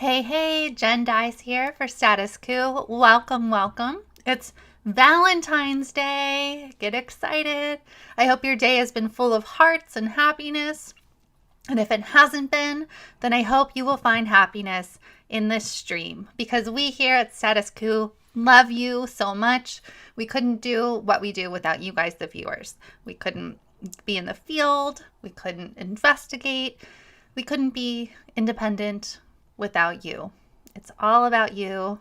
Hey, Jenn Dize here for Status Coup. Welcome. It's Valentine's Day. Get excited. I hope your day has been full of hearts and happiness. And if it hasn't been, then I hope you will find happiness in this stream, because we here at Status Coup love you so much. We couldn't do what we do without you guys, the viewers. We couldn't be in the field. We couldn't investigate. We couldn't be independent without you. It's all about you.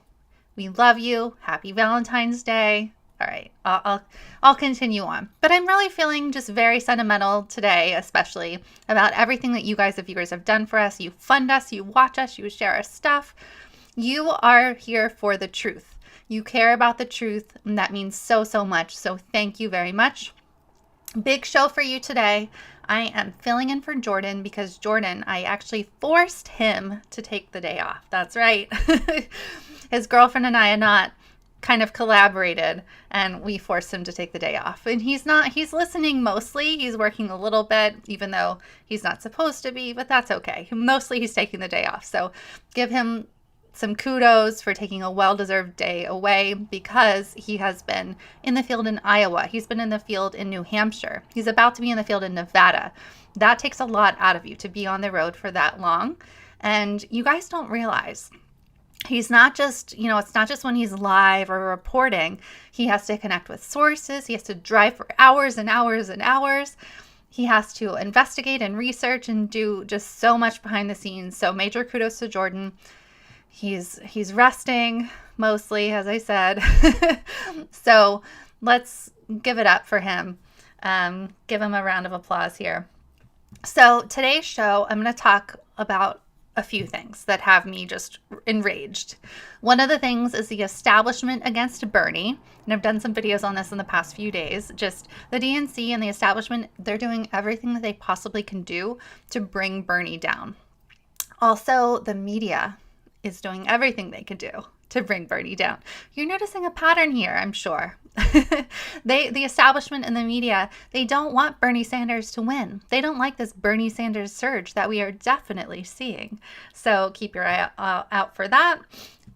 We love you. Happy Valentine's Day. All right, I'll continue on. But I'm really feeling just very sentimental today, especially about everything that you guys, the viewers, have done for us. You fund us, you watch us, you share our stuff. You are here for the truth. You care about the truth, and that means so much. So thank you very much. Big show for you today. I am filling in for Jordan because Jordan, I actually forced him to take the day off. That's right. His girlfriend and I are not kind of collaborated, and we forced him to take the day off. And he's listening mostly. He's working a little bit, even though he's not supposed to be, but that's okay. Mostly he's taking the day off. So give him some kudos for taking a well-deserved day away, because he has been in the field in Iowa. He's been in the field in New Hampshire. He's about to be in the field in Nevada. That takes a lot out of you to be on the road for that long. And you guys don't realize he's not just, it's not just when he's live or reporting. He has to connect with sources. He has to drive for hours and hours and hours. He has to investigate and research and do just so much behind the scenes. So major kudos to Jordan. He's resting mostly, as I said. So let's give it up for him. Give him a round of applause here. So today's show, I'm going to talk about a few things that have me just enraged. One of the things is the establishment against Bernie. And I've done some videos on this in the past few days. Just the DNC and the establishment, they're doing everything that they possibly can do to bring Bernie down. Also, the media is doing everything they can do to bring Bernie down. You're noticing a pattern here, I'm sure. The establishment and the media, they don't want Bernie Sanders to win. They don't like this Bernie Sanders surge that we are definitely seeing. So keep your eye out for that.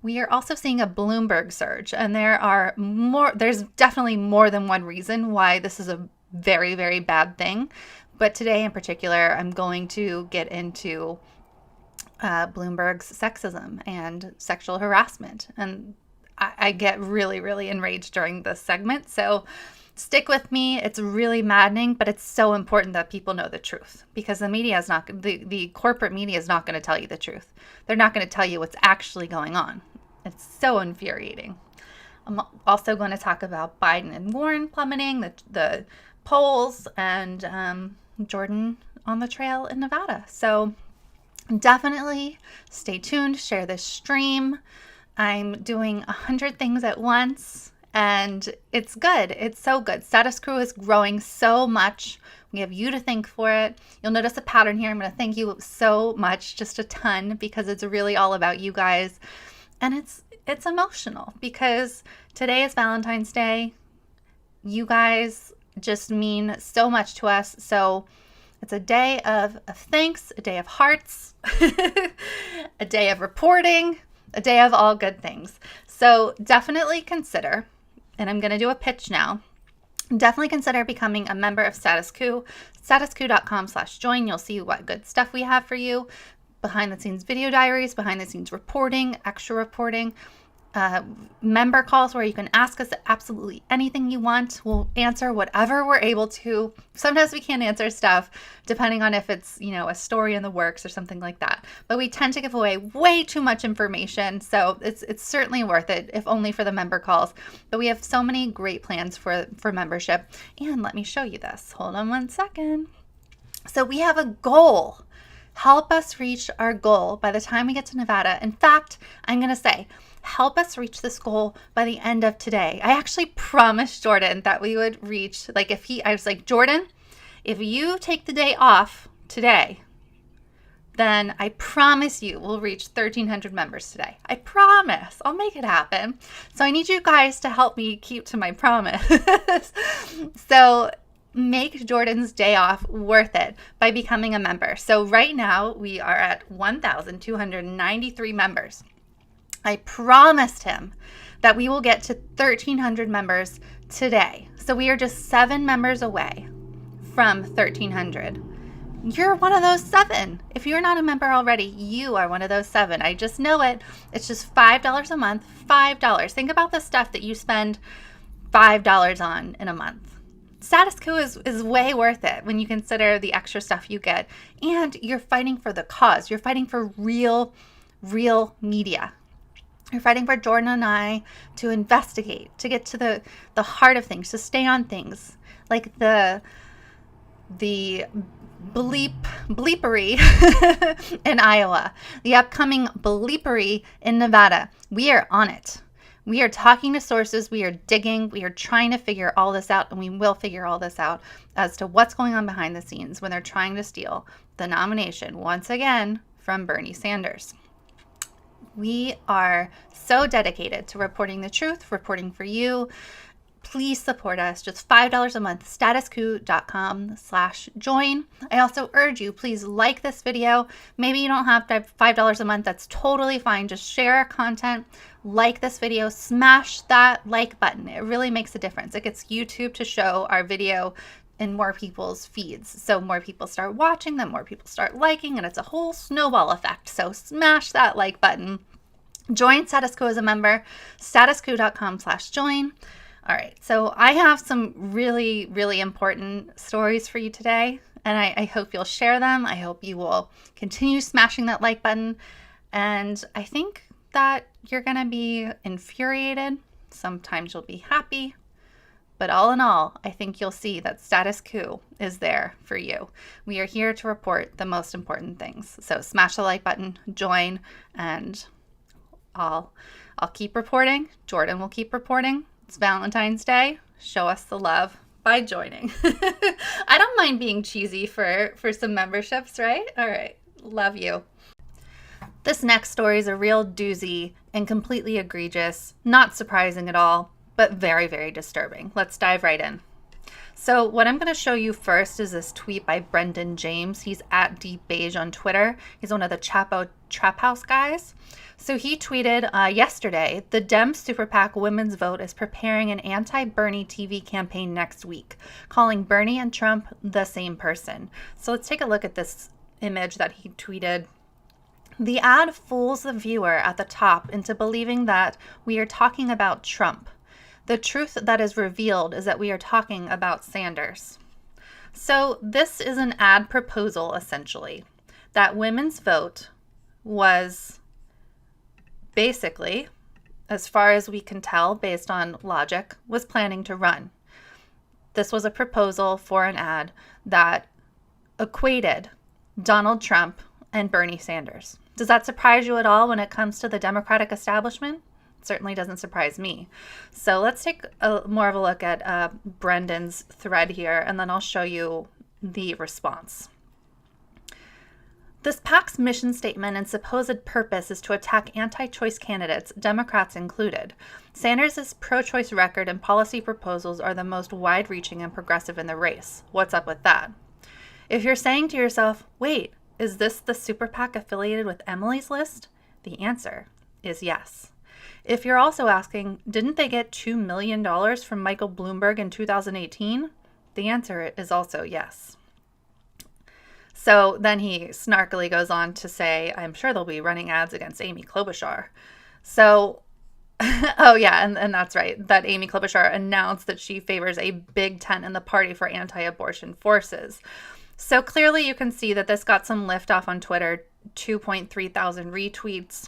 We are also seeing a Bloomberg surge, and there's definitely more than one reason why this is a very, very bad thing. But today in particular, I'm going to get into Bloomberg's sexism and sexual harassment. And I get really, really enraged during this segment. So stick with me. It's really maddening, but it's so important that people know the truth, because the media is not, the corporate media is not going to tell you the truth. They're not going to tell you what's actually going on. It's so infuriating. I'm also going to talk about Biden and Warren plummeting the polls, and Jordan on the trail in Nevada. So definitely stay tuned, share this stream. I'm doing 100 things at once, and it's good. It's so good. Status Coup is growing so much. We have you to thank for it. You'll notice a pattern here. I'm going to thank you so much, just a ton, because it's really all about you guys. And it's emotional, because today is Valentine's Day. You guys just mean so much to us. So it's a day of thanks, a day of hearts, a day of reporting, a day of all good things. So definitely consider, and I'm going to do a pitch now, definitely consider becoming a member of Status Coup, statuscoup.com/join. You'll see what good stuff we have for you. Behind the scenes video diaries, behind the scenes reporting, extra reporting, member calls where you can ask us absolutely anything you want. We'll answer whatever we're able to. Sometimes we can't answer stuff depending on if it's, a story in the works or something like that. But we tend to give away way too much information. So it's certainly worth it, if only for the member calls. But we have so many great plans for membership. And let me show you this. Hold on one second. So we have a goal. Help us reach our goal by the time we get to Nevada. In fact, I'm going to say, help us reach this goal by the end of today. I actually promised Jordan that we would reach, I was like, Jordan, if you take the day off today, then I promise you we'll reach 1,300 members today. I promise. I'll make it happen. So I need you guys to help me keep to my promise. So make Jordan's day off worth it by becoming a member. So right now we are at 1,293 members. I promised him that we will get to 1,300 members today. So we are just 7 members away from 1,300. You're one of those 7. If you're not a member already, you are one of those 7. I just know it. It's just $5 a month, $5. Think about the stuff that you spend $5 on in a month. Status Coup is way worth it when you consider the extra stuff you get. And you're fighting for the cause. You're fighting for real media. You're fighting for Jordan and I to investigate, to get to the heart of things, to stay on things. Like the bleepery in Iowa, the upcoming bleepery in Nevada. We are on it. We are talking to sources. We are digging. We are trying to figure all this out, and we will figure all this out as to what's going on behind the scenes when they're trying to steal the nomination once again from Bernie Sanders. We are so dedicated to reporting the truth, reporting for you. Please support us. Just $5 a month, statuscoup.com/join. I also urge you, please like this video. Maybe you don't have $5 a month. That's totally fine. Just share our content, like this video, smash that like button. It really makes a difference. It gets YouTube to show our video in more people's feeds. So more people start watching, then more people start liking, and it's a whole snowball effect. So smash that like button. Join Status Coup as a member, statuscoup.com/join. All right, so I have some really important stories for you today, and I hope you'll share them. I hope you will continue smashing that like button, and I think that you're going to be infuriated. Sometimes you'll be happy, but all in all, I think you'll see that Status Coup is there for you. We are here to report the most important things. So smash the like button, join, and I'll keep reporting. Jordan will keep reporting. It's Valentine's Day. Show us the love by joining. I don't mind being cheesy for some memberships, right? All right. Love you. This next story is a real doozy and completely egregious, not surprising at all, but very disturbing. Let's dive right in. So what I'm going to show you first is this tweet by Brendan James. He's at Deep Beige on Twitter. He's one of the Chapo Trap House guys. So he tweeted yesterday, the Dem Super PAC Women's Vote is preparing an anti-Bernie TV campaign next week, calling Bernie and Trump the same person. So let's take a look at this image that he tweeted. The ad fools the viewer at the top into believing that we are talking about Trump. The truth that is revealed is that we are talking about Sanders. So this is an ad proposal, essentially, that women's vote was basically, as far as we can tell based on logic, was planning to run. This was a proposal for an ad that equated Donald Trump and Bernie Sanders. Does that surprise you at all when it comes to the Democratic establishment? It certainly doesn't surprise me. So let's take more of a look at Brendan's thread here, and then I'll show you the response. This PAC's mission statement and supposed purpose is to attack anti-choice candidates, Democrats included. Sanders' pro-choice record and policy proposals are the most wide-reaching and progressive in the race. What's up with that? If you're saying to yourself, wait, is this the super PAC affiliated with Emily's List? The answer is yes. If you're also asking, didn't they get $2 million from Michael Bloomberg in 2018? The answer is also yes. So then he snarkily goes on to say, I'm sure they'll be running ads against Amy Klobuchar. So, oh yeah, and that's right, that Amy Klobuchar announced that she favors a big tent in the party for anti-abortion forces. So clearly you can see that this got some lift off on Twitter, 2.3 thousand retweets.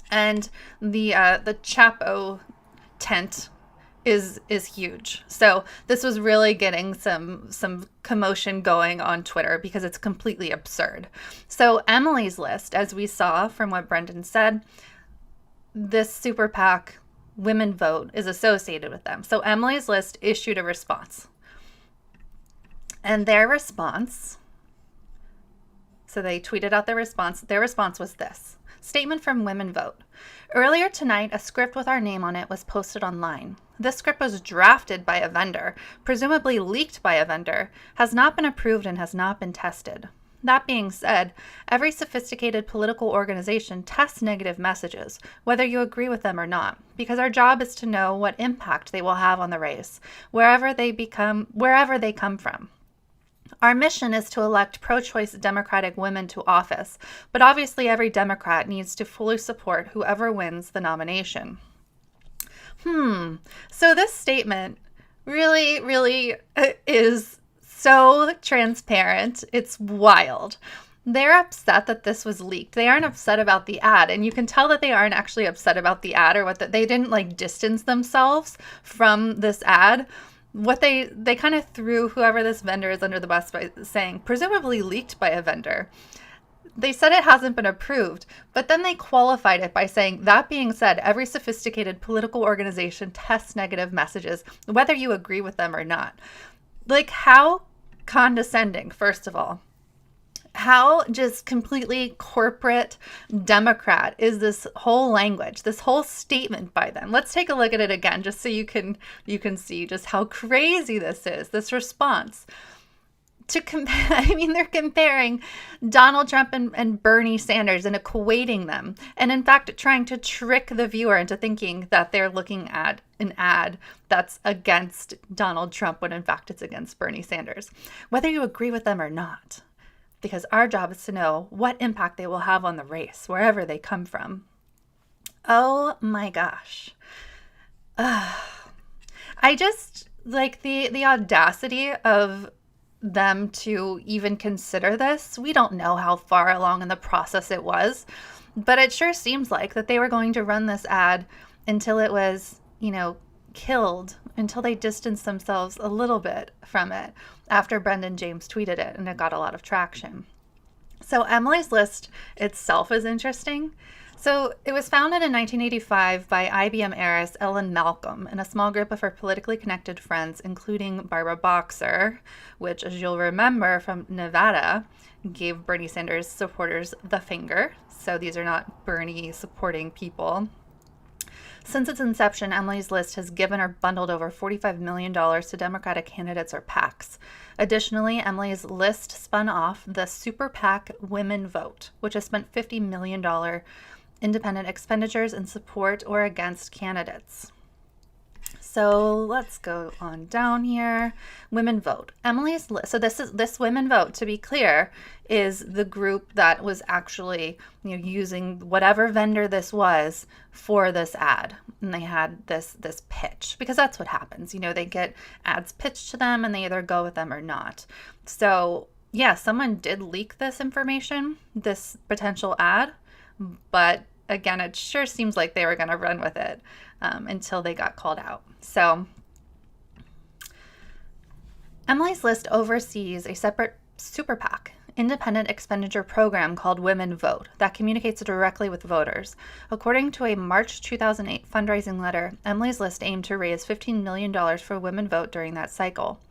And the Chapo tent is huge. So this was really getting some commotion going on Twitter because it's completely absurd. So Emily's List, as we saw from what Brendan said, this super PAC women vote is associated with them. So Emily's List issued a response. And their response, so they tweeted out their response. Their response was this. Statement from Women Vote. Earlier tonight, a script with our name on it was posted online. This script was drafted by a vendor, presumably leaked by a vendor, has not been approved, and has not been tested. That being said, every sophisticated political organization tests negative messages, whether you agree with them or not, because our job is to know what impact they will have on the race, wherever they come from. Our mission is to elect pro-choice Democratic women to office, but obviously every Democrat needs to fully support whoever wins the nomination. So this statement really is so transparent. It's wild. They're upset that this was leaked. They aren't upset about the ad. And you can tell that they aren't actually upset about the ad, or they didn't distance themselves from this ad. What they kind of threw whoever this vendor is under the bus by saying, presumably leaked by a vendor. They said it hasn't been approved, but then they qualified it by saying, that being said, every sophisticated political organization tests negative messages, whether you agree with them or not. How condescending, first of all. How just completely corporate Democrat is this whole language, this whole statement by them. Let's take a look at it again, just so you can see just how crazy this is, this response. They're comparing Donald Trump and Bernie Sanders and equating them, and in fact trying to trick the viewer into thinking that they're looking at an ad that's against Donald Trump when in fact it's against Bernie Sanders, whether you agree with them or not, because our job is to know what impact they will have on the race, wherever they come from. Oh my gosh. I just the audacity of them to even consider this. We don't know how far along in the process it was, but it sure seems like that they were going to run this ad until it was, killed, until they distanced themselves a little bit from it after Brendan James tweeted it and it got a lot of traction. So Emily's List itself is interesting. So it was founded in 1985 by IBM heiress Ellen Malcolm and a small group of her politically connected friends, including Barbara Boxer, which, as you'll remember from Nevada, gave Bernie Sanders supporters the finger. So these are not Bernie supporting people. Since its inception, Emily's List has given or bundled over $45 million to Democratic candidates or PACs. Additionally, Emily's List spun off the Super PAC Women Vote, which has spent $50 million independent expenditures in support or against candidates. So let's go on down here. Women Vote. Emily's List. So this Women Vote, to be clear, is the group that was actually using whatever vendor this was for this ad. And they had this pitch, because that's what happens. They get ads pitched to them and they either go with them or not. So yeah, someone did leak this information, this potential ad, but again, it sure seems like they were going to run with it until they got called out. So Emily's List oversees a separate super PAC, independent expenditure program called Women Vote that communicates directly with voters. According to a March 2008 fundraising letter, Emily's List aimed to raise $15 million for Women Vote during that cycle.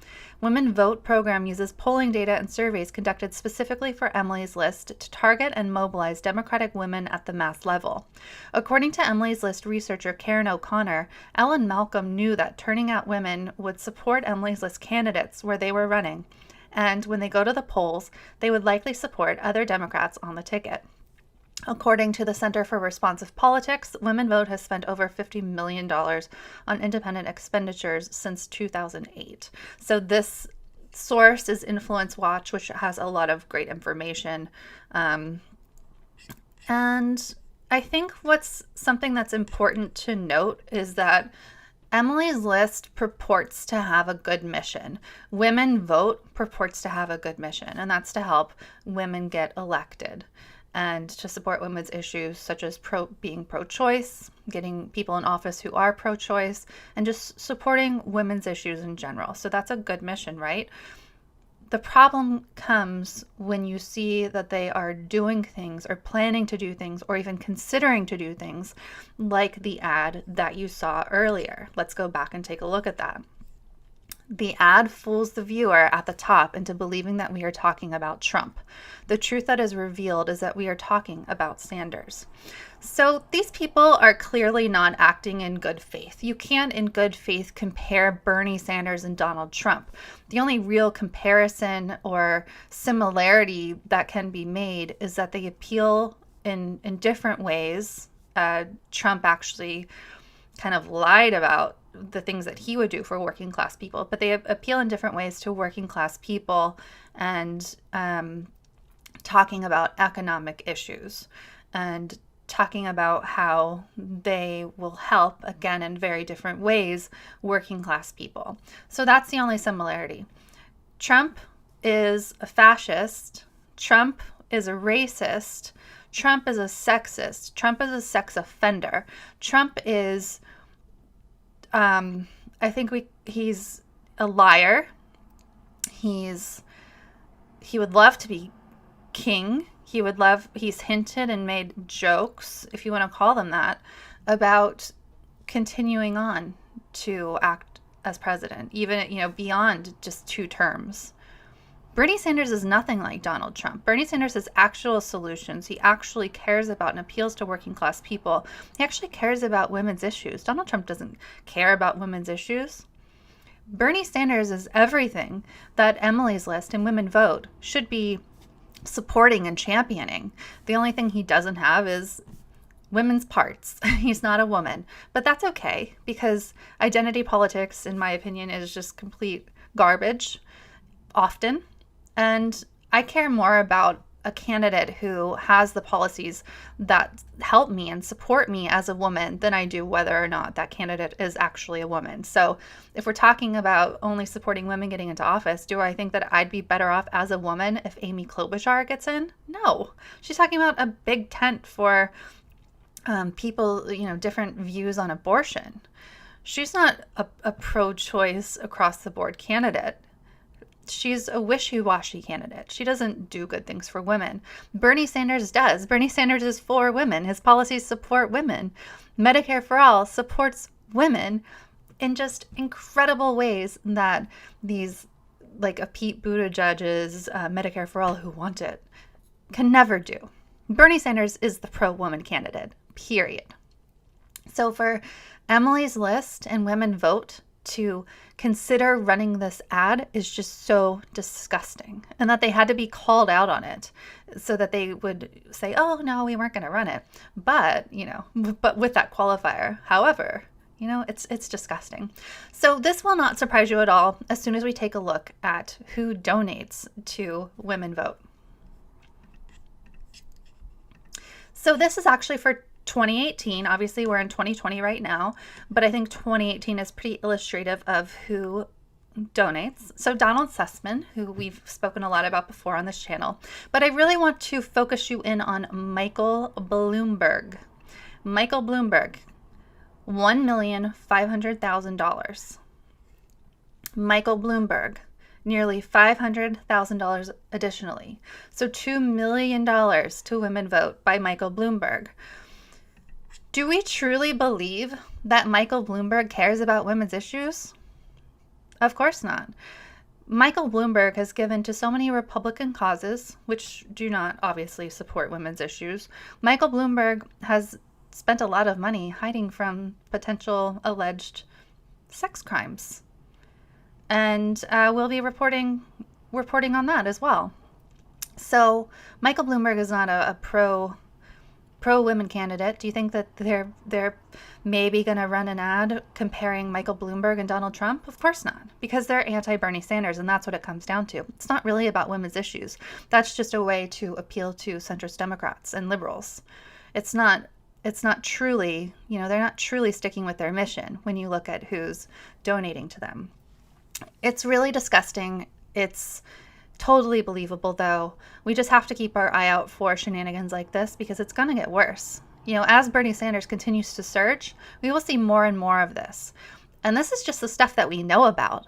Women Vote program uses polling data and surveys conducted specifically for Emily's List to target and mobilize Democratic women at the mass level. According to Emily's List researcher Karen O'Connor, Ellen Malcolm knew that turning out women would support Emily's List candidates where they were running, and when they go to the polls, they would likely support other Democrats on the ticket. According to the Center for Responsive Politics, Women Vote has spent over $50 million on independent expenditures since 2008. So this source is Influence Watch, which has a lot of great information. And I think what's something that's important to note is that Emily's List purports to have a good mission. Women Vote purports to have a good mission, and that's to help women get elected and to support women's issues such as being pro-choice, getting people in office who are pro-choice, and just supporting women's issues in general. So that's a good mission, right? The problem comes when you see that they are doing things or planning to do things or even considering to do things like the ad that you saw earlier. Let's go back and take a look at that. The ad fools the viewer at the top into believing that we are talking about Trump. The truth that is revealed is that we are talking about Sanders. So these people are clearly not acting in good faith. You can't in good faith compare Bernie Sanders and Donald Trump. The only real comparison or similarity that can be made is that they appeal in different ways. Trump actually kind of lied about the things that he would do for working class people, but they appeal in different ways to working class people and talking about economic issues and talking about how they will help, again, in very different ways, working class people. So that's the only similarity. Trump is a fascist. Trump is a racist. Trump is a sexist. Trump is a sex offender. Trump is he's a liar. He would love to be king. He's hinted and made jokes, if you want to call them that, about continuing on to act as president, even, beyond just 2 terms. Bernie Sanders is nothing like Donald Trump. Bernie Sanders has actual solutions. He actually cares about and appeals to working class people. He actually cares about women's issues. Donald Trump doesn't care about women's issues. Bernie Sanders is everything that Emily's List and Women Vote should be supporting and championing. The only thing he doesn't have is women's parts. He's not a woman. But that's okay, because identity politics, in my opinion, is just complete garbage often. And I care more about a candidate who has the policies that help me and support me as a woman than I do whether or not that candidate is actually a woman. So if we're talking about only supporting women getting into office, do I think that I'd be better off as a woman if Amy Klobuchar gets in? No. She's talking about a big tent for people, different views on abortion. She's not a pro-choice across-the-board candidate. She's a wishy-washy candidate. She doesn't do good things for women. Bernie Sanders does. Bernie Sanders is for women. His policies support women. Medicare for All supports women in just incredible ways that these, like a Pete Buttigieg's Medicare for All who want it, can never do. Bernie Sanders is the pro-woman candidate, period. So for Emily's List and Women Vote to consider running this ad is just so disgusting, and that they had to be called out on it so that they would say, oh no, we weren't going to run it, but with that qualifier. However, it's disgusting. So this will not surprise you at all as soon as we take a look at who donates to Women Vote. So this is actually for 2018. Obviously, we're in 2020 right now, but I think 2018 is pretty illustrative of who donates. So Donald Sussman, who we've spoken a lot about before on this channel, but I really want to focus you in on Michael Bloomberg. Michael Bloomberg, $1,500,000. Michael Bloomberg, nearly $500,000 additionally. So $2 million to Women Vote by Michael Bloomberg. Do we truly believe that Michael Bloomberg cares about women's issues? Of course not. Michael Bloomberg has given to so many Republican causes, which do not obviously support women's issues. Michael Bloomberg has spent a lot of money hiding from potential alleged sex crimes. And we'll be reporting on that as well. So Michael Bloomberg is not a pro-women candidate. Do you think that they're maybe going to run an ad comparing Michael Bloomberg and Donald Trump? Of course not, because they're anti-Bernie Sanders, and that's what it comes down to. It's not really about women's issues. That's just a way to appeal to centrist Democrats and liberals. It's not truly, they're not truly sticking with their mission when you look at who's donating to them. It's really disgusting. It's totally believable, though. We just have to keep our eye out for shenanigans like this, because it's going to get worse. As Bernie Sanders continues to surge, we will see more and more of this. And this is just the stuff that we know about.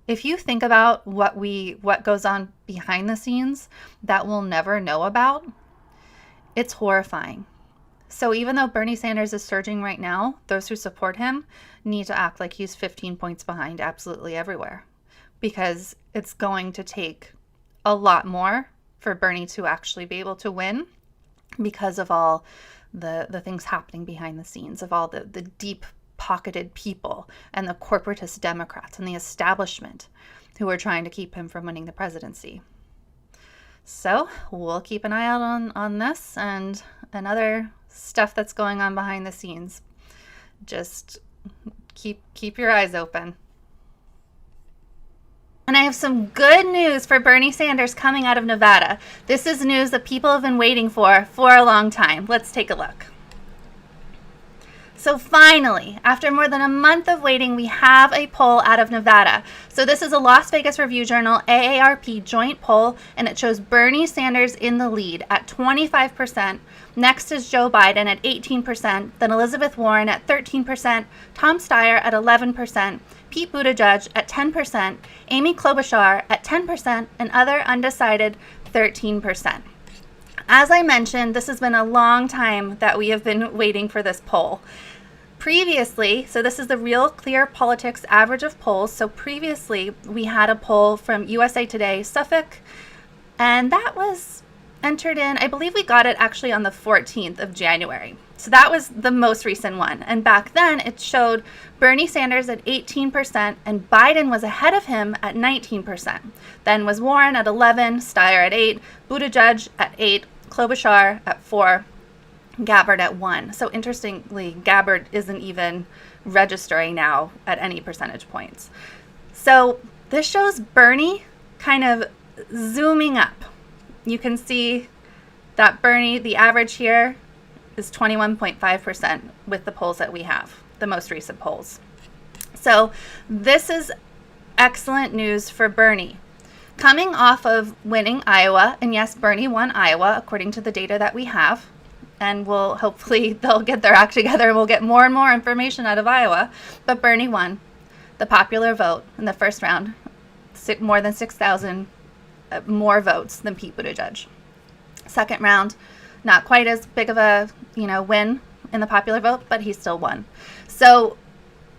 If you think about what goes on behind the scenes that we'll never know about, it's horrifying. So even though Bernie Sanders is surging right now, those who support him need to act like he's 15 points behind absolutely everywhere. because it's going to take a lot more for Bernie to actually be able to win because of all the things happening behind the scenes, of all the deep-pocketed people and the corporatist Democrats and the establishment who are trying to keep him from winning the presidency. So we'll keep an eye out on this and other stuff that's going on behind the scenes. Just keep your eyes open. And I have some good news for Bernie Sanders coming out of Nevada. This is news that people have been waiting for a long time. Let's take a look. So finally, after more than a month of waiting, we have a poll out of Nevada. So this is a Las Vegas Review-Journal AARP joint poll, and it shows Bernie Sanders in the lead at 25%. Next is Joe Biden at 18%, then Elizabeth Warren at 13%, Tom Steyer at 11%, Pete Buttigieg at 10%, Amy Klobuchar at 10%, and other undecided 13%. As I mentioned, this has been a long time that we have been waiting for this poll. Previously, so this is the Real Clear Politics average of polls. So previously, we had a poll from USA Today, Suffolk, and that was entered in, I believe we got it actually on the 14th of January. So that was the most recent one. And back then, it showed Bernie Sanders at 18%, and Biden was ahead of him at 19%. Then was Warren at 11, Steyer at 8, Buttigieg at 8, Klobuchar at 4, Gabbard at 1. So interestingly, Gabbard isn't even registering now at any percentage points. So this shows Bernie kind of zooming up. You can see that Bernie, the average here is 21.5% with the polls that we have, the most recent polls. So this is excellent news for Bernie. Coming off of winning Iowa, and yes, Bernie won Iowa according to the data that we have, and hopefully they'll get their act together and we'll get more and more information out of Iowa, but Bernie won the popular vote in the first round, more than 6,000 more votes than Pete Buttigieg. Second round, not quite as big of a win in the popular vote, but he still won. So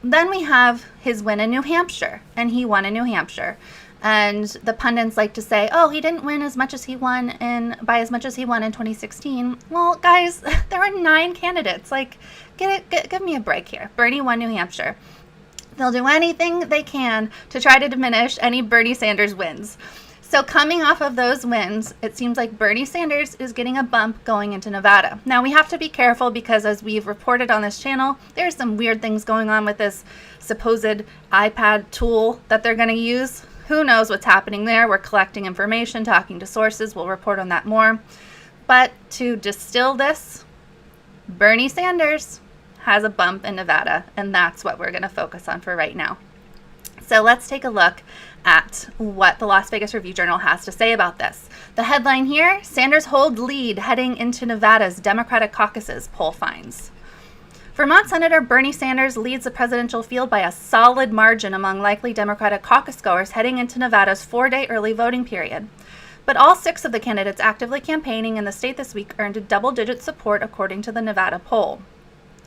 then we have his win in New Hampshire, and he won in New Hampshire. And the pundits like to say, oh, he didn't win as much as he won by as much as he won in 2016. Well, guys, there were 9 candidates. Like, give me a break here. Bernie won New Hampshire. They'll do anything they can to try to diminish any Bernie Sanders wins. So coming off of those wins, it seems like Bernie Sanders is getting a bump going into Nevada. Now, we have to be careful because, as we've reported on this channel, there's some weird things going on with this supposed iPad tool that they're going to use. Who knows what's happening there? We're collecting information, talking to sources. We'll report on that more. But to distill this, Bernie Sanders has a bump in Nevada, and that's what we're going to focus on for right now. So let's take a look at what the Las Vegas Review-Journal has to say about this. The headline here, Sanders hold lead heading into Nevada's Democratic caucuses, poll finds. Vermont Senator Bernie Sanders leads the presidential field by a solid margin among likely Democratic caucus goers heading into Nevada's 4-day early voting period. But all 6 of the candidates actively campaigning in the state this week earned double-digit support according to the Nevada poll.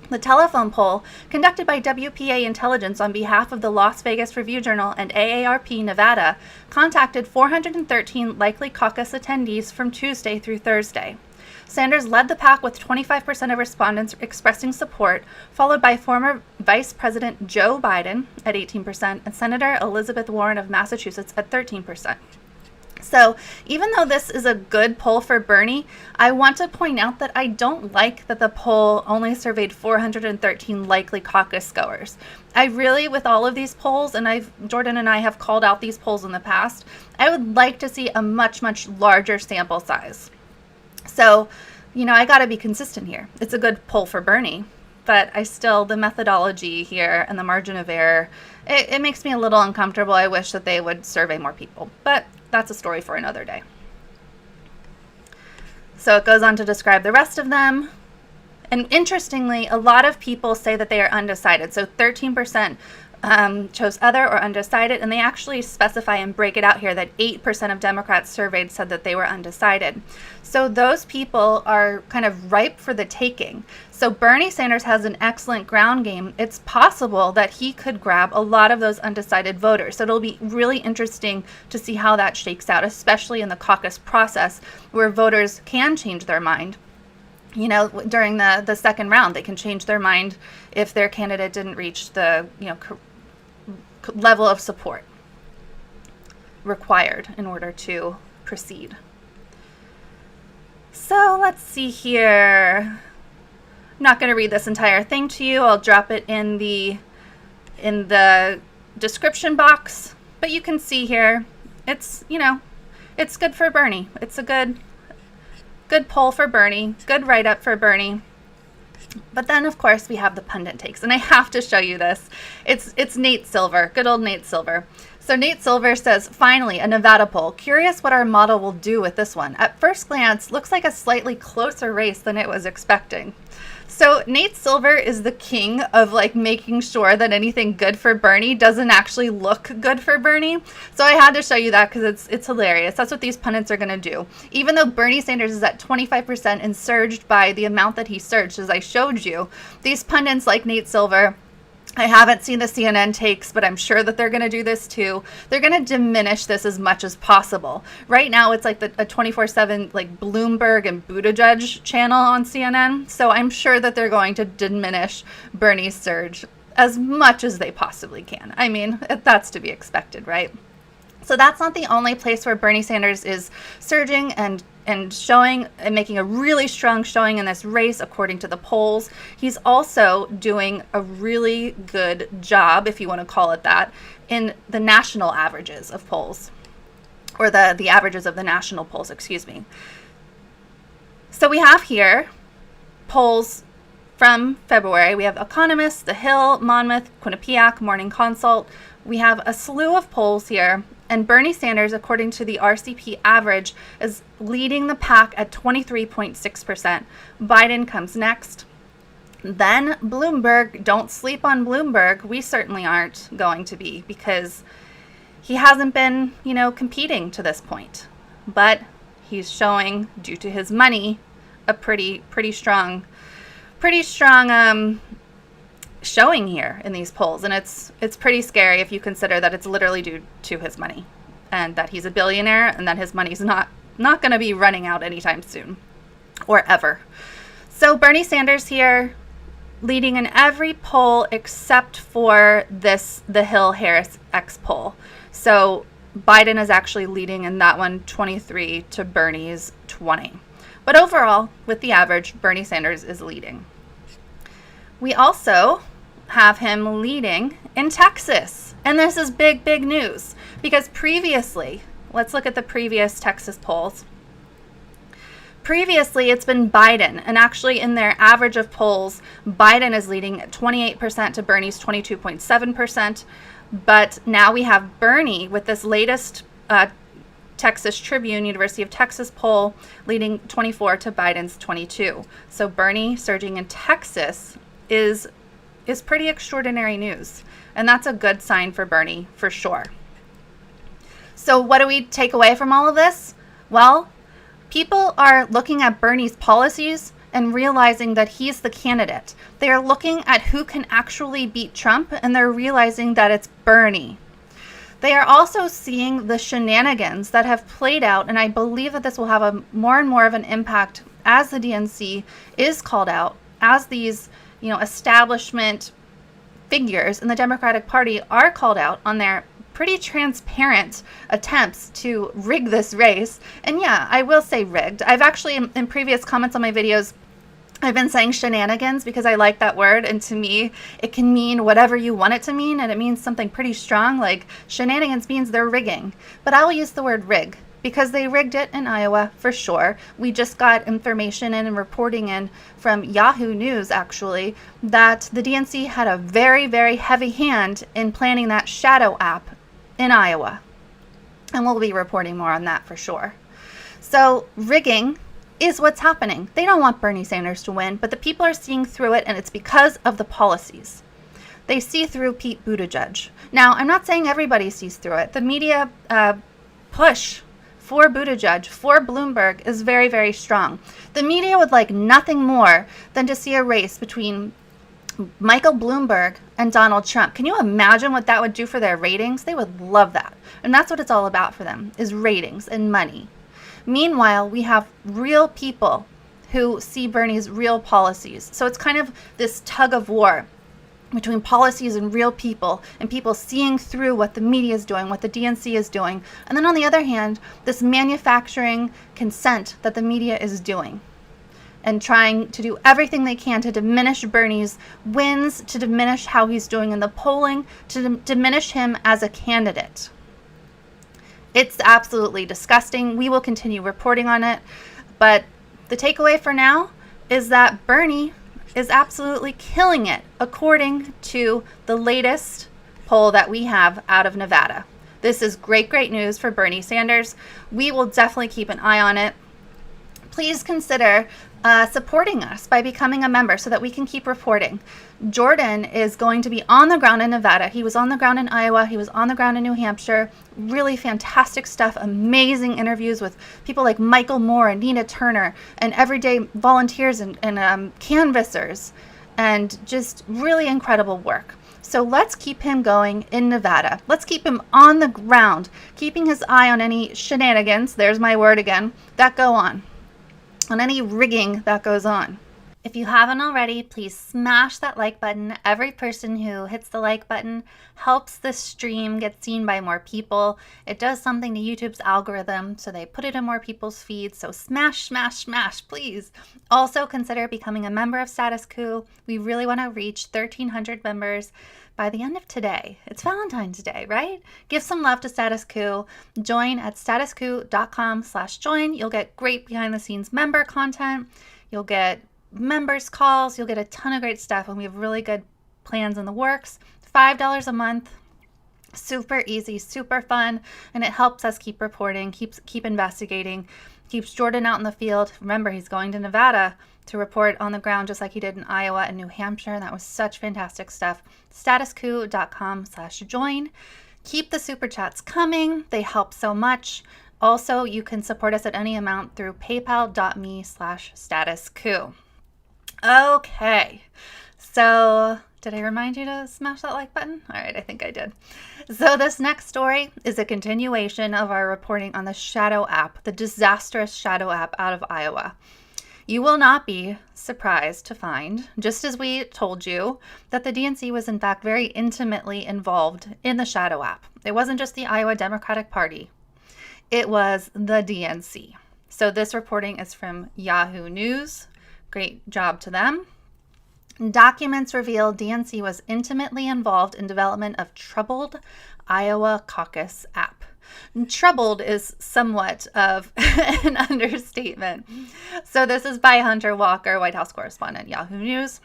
The telephone poll, conducted by WPA Intelligence on behalf of the Las Vegas Review-Journal and AARP Nevada, contacted 413 likely caucus attendees from Tuesday through Thursday. Sanders led the pack with 25% of respondents expressing support, followed by former Vice President Joe Biden at 18% and Senator Elizabeth Warren of Massachusetts at 13%. So even though this is a good poll for Bernie, I want to point out that I don't like that the poll only surveyed 413 likely caucus goers. I really, with all of these polls, and Jordan and I have called out these polls in the past, I would like to see a much, much larger sample size. So, I got to be consistent here. It's a good poll for Bernie, but the methodology here and the margin of error, it makes me a little uncomfortable. I wish that they would survey more people, but that's a story for another day. So it goes on to describe the rest of them. And interestingly, a lot of people say that they are undecided. So 13% chose other or undecided, and they actually specify and break it out here that 8% of Democrats surveyed said that they were undecided. So those people are kind of ripe for the taking. So Bernie Sanders has an excellent ground game. It's possible that he could grab a lot of those undecided voters. So it'll be really interesting to see how that shakes out, especially in the caucus process where voters can change their mind. You know, during the second round, they can change their mind if their candidate didn't reach the, level of support required in order to proceed. So let's see here. I'm not going to read this entire thing to you. I'll drop it in the description box, but you can see here it's it's good for Bernie. It's a good poll for Bernie, good write-up for Bernie. But then, of course, we have the pundit takes, and I have to show you this. It's Nate Silver, good old Nate Silver. So Nate Silver says, finally, a Nevada poll. Curious what our model will do with this one. At first glance, looks like a slightly closer race than it was expecting. So Nate Silver is the king of making sure that anything good for Bernie doesn't actually look good for Bernie. So I had to show you that because it's hilarious. That's what these pundits are going to do. Even though Bernie Sanders is at 25% and surged by the amount that he surged, as I showed you, these pundits like Nate Silver, I haven't seen the CNN takes, but I'm sure that they're going to do this too. They're going to diminish this as much as possible. Right now, it's like a 24/7 Bloomberg and Buttigieg channel on CNN. So I'm sure that they're going to diminish Bernie's surge as much as they possibly can. I mean, that's to be expected, right? So that's not the only place where Bernie Sanders is surging and showing and making a really strong showing in this race, according to the polls. He's also doing a really good job, if you want to call it that, in the national averages of polls, or the averages of the national polls, excuse me. So we have here polls from February. We have Economist, The Hill, Monmouth, Quinnipiac, Morning Consult. We have a slew of polls here. And Bernie Sanders, according to the RCP average, is leading the pack at 23.6%. Biden comes next. Then Bloomberg. Don't sleep on Bloomberg. We certainly aren't going to be, because he hasn't been, competing to this point. But he's showing, due to his money, a pretty strong showing here in these polls, and it's pretty scary if you consider that it's literally due to his money, and that he's a billionaire, and that his money's not going to be running out anytime soon, or ever. So Bernie Sanders here, leading in every poll except for the Hill Harris X poll. So Biden is actually leading in that one, 23 to Bernie's 20. But overall, with the average, Bernie Sanders is leading. We also have him leading in Texas. And this is big news, because previously, let's look at the previous Texas polls. Previously, it's been Biden, and actually in their average of polls, Biden is leading at 28% to Bernie's 22.7%. But now we have Bernie with this latest Texas Tribune, University of Texas poll, leading 24 to Biden's 22. So Bernie surging in Texas is pretty extraordinary news, and that's a good sign for Bernie for sure. So what do we take away from all of this? Well, people are looking at Bernie's policies and realizing that he's the candidate. They are looking at who can actually beat Trump, and they're realizing that it's Bernie. They are also seeing the shenanigans that have played out, and I believe that this will have a more and more of an impact as the DNC is called out, as these establishment figures in the Democratic Party are called out on their pretty transparent attempts to rig this race. And yeah, I will say rigged. I've actually, in previous comments on my videos, I've been saying shenanigans because I like that word, and to me, it can mean whatever you want it to mean, and it means something pretty strong. Like, shenanigans means they're rigging. But I'll use the word rig, because they rigged it in Iowa for sure. We just got information in and reporting in from Yahoo News, actually, that the DNC had a very heavy hand in planning that shadow app in Iowa. And we'll be reporting more on that for sure. So rigging is what's happening. They don't want Bernie Sanders to win, but the people are seeing through it, and it's because of the policies. They see through Pete Buttigieg. Now, I'm not saying everybody sees through it. The media push for Buttigieg, for Bloomberg, is very, very strong. The media would like nothing more than to see a race between Michael Bloomberg and Donald Trump. Can you imagine what that would do for their ratings? They would love that. And that's what it's all about for them, is ratings and money. Meanwhile, we have real people who see Bernie's real policies. So it's kind of this tug of war between policies and real people, and people seeing through what the media is doing, what the DNC is doing. And then on the other hand, this manufacturing consent that the media is doing and trying to do everything they can to diminish Bernie's wins, to diminish how he's doing in the polling, to diminish him as a candidate. It's absolutely disgusting. We will continue reporting on it. But the takeaway for now is that Bernie is absolutely killing it, according to the latest poll that we have out of Nevada. This is great, great news for Bernie Sanders. We will definitely keep an eye on it. Please consider supporting us by becoming a member so that we can keep reporting. Jordan is going to be on the ground in Nevada. He was on the ground in Iowa. He was on the ground in New Hampshire. Really fantastic stuff. Amazing interviews with people like Michael Moore and Nina Turner and everyday volunteers and canvassers, and just really incredible work. So let's keep him going in Nevada. Let's keep him on the ground, keeping his eye on any shenanigans, there's my word again, that go on any rigging that goes on. If you haven't already, please smash that like button. Every person who hits the like button helps the stream get seen by more people. It does something to YouTube's algorithm, so they put it in more people's feeds. So smash, smash, smash, please. Also consider becoming a member of Status Coup. We really want to reach 1,300 members by the end of today. It's Valentine's Day, right? Give some love to Status Coup. Join at statuscoup.com/join. You'll get great behind the scenes member content. You'll get members calls. You'll get a ton of great stuff, and we have really good plans in the works. $5 a month. Super easy, super fun, and it helps us keep reporting, keep investigating, keeps Jordan out in the field. Remember, he's going to Nevada to report on the ground just like he did in Iowa and New Hampshire, and that was such fantastic stuff. statuscoup.com/join. Keep the super chats coming. They help so much. Also, you can support us at any amount through paypal.me/statuscoup. Okay, so did I remind you to smash that like button? All right, I think I did. So this next story is a continuation of our reporting on the Shadow app, the disastrous Shadow app out of Iowa. You will not be surprised to find, just as we told you, that the DNC was in fact very intimately involved in the Shadow app. It wasn't just the Iowa Democratic Party. It was the DNC. So this reporting is from Yahoo News. Great job to them. Documents reveal DNC was intimately involved in development of troubled Iowa caucus app. Troubled is somewhat of an understatement. So this is by Hunter Walker, White House correspondent, Yahoo News.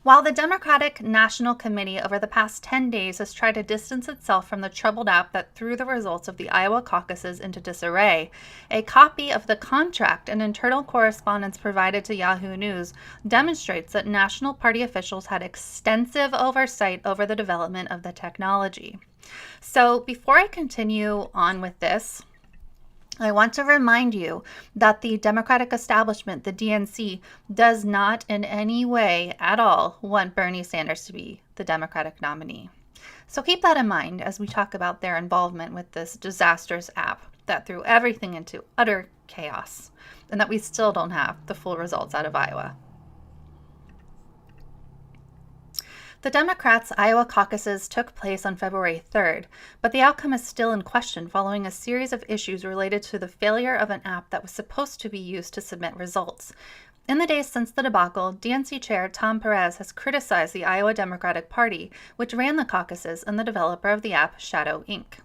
While the Democratic National Committee over the past 10 days has tried to distance itself from the troubled app that threw the results of the Iowa caucuses into disarray, a copy of the contract and internal correspondence provided to Yahoo News demonstrates that National Party officials had extensive oversight over the development of the technology. So before I continue on with this, I want to remind you that the Democratic establishment, the DNC, does not in any way at all want Bernie Sanders to be the Democratic nominee. So keep that in mind as we talk about their involvement with this disastrous app that threw everything into utter chaos, and that we still don't have the full results out of Iowa. The Democrats' Iowa caucuses took place on February 3rd, but the outcome is still in question following a series of issues related to the failure of an app that was supposed to be used to submit results. In the days since the debacle, DNC Chair Tom Perez has criticized the Iowa Democratic Party, which ran the caucuses, and the developer of the app, Shadow Inc.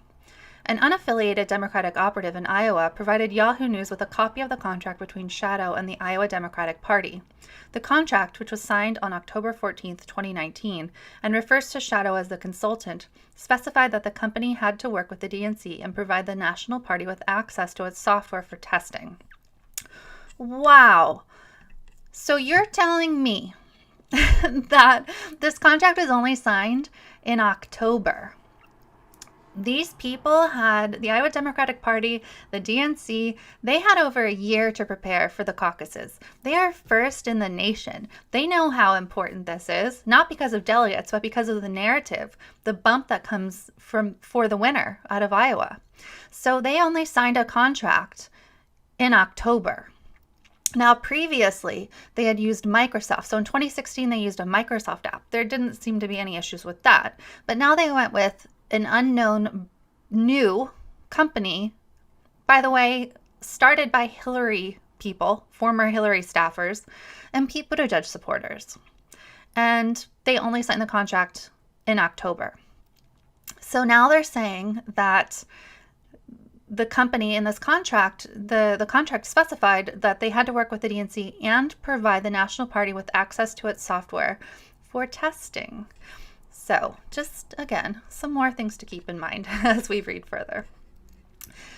An unaffiliated Democratic operative in Iowa provided Yahoo News with a copy of the contract between Shadow and the Iowa Democratic Party. The contract, which was signed on October 14, 2019, and refers to Shadow as the consultant, specified that the company had to work with the DNC and provide the National Party with access to its software for testing. Wow. So you're telling me that this contract was only signed in October. These people had, the Iowa Democratic Party, the DNC, they had over a year to prepare for the caucuses. They are first in the nation. They know how important this is, not because of delegates, but because of the narrative, the bump that comes for the winner out of Iowa. So they only signed a contract in October. Now, previously, they had used Microsoft. So in 2016, they used a Microsoft app. There didn't seem to be any issues with that. But now they went with an unknown new company, by the way, started by Hillary people, former Hillary staffers, and Pete Buttigieg supporters. And they only signed the contract in October. So now they're saying that the company in this contract, the contract specified that they had to work with the DNC and provide the National Party with access to its software for testing. So just, again, some more things to keep in mind as we read further.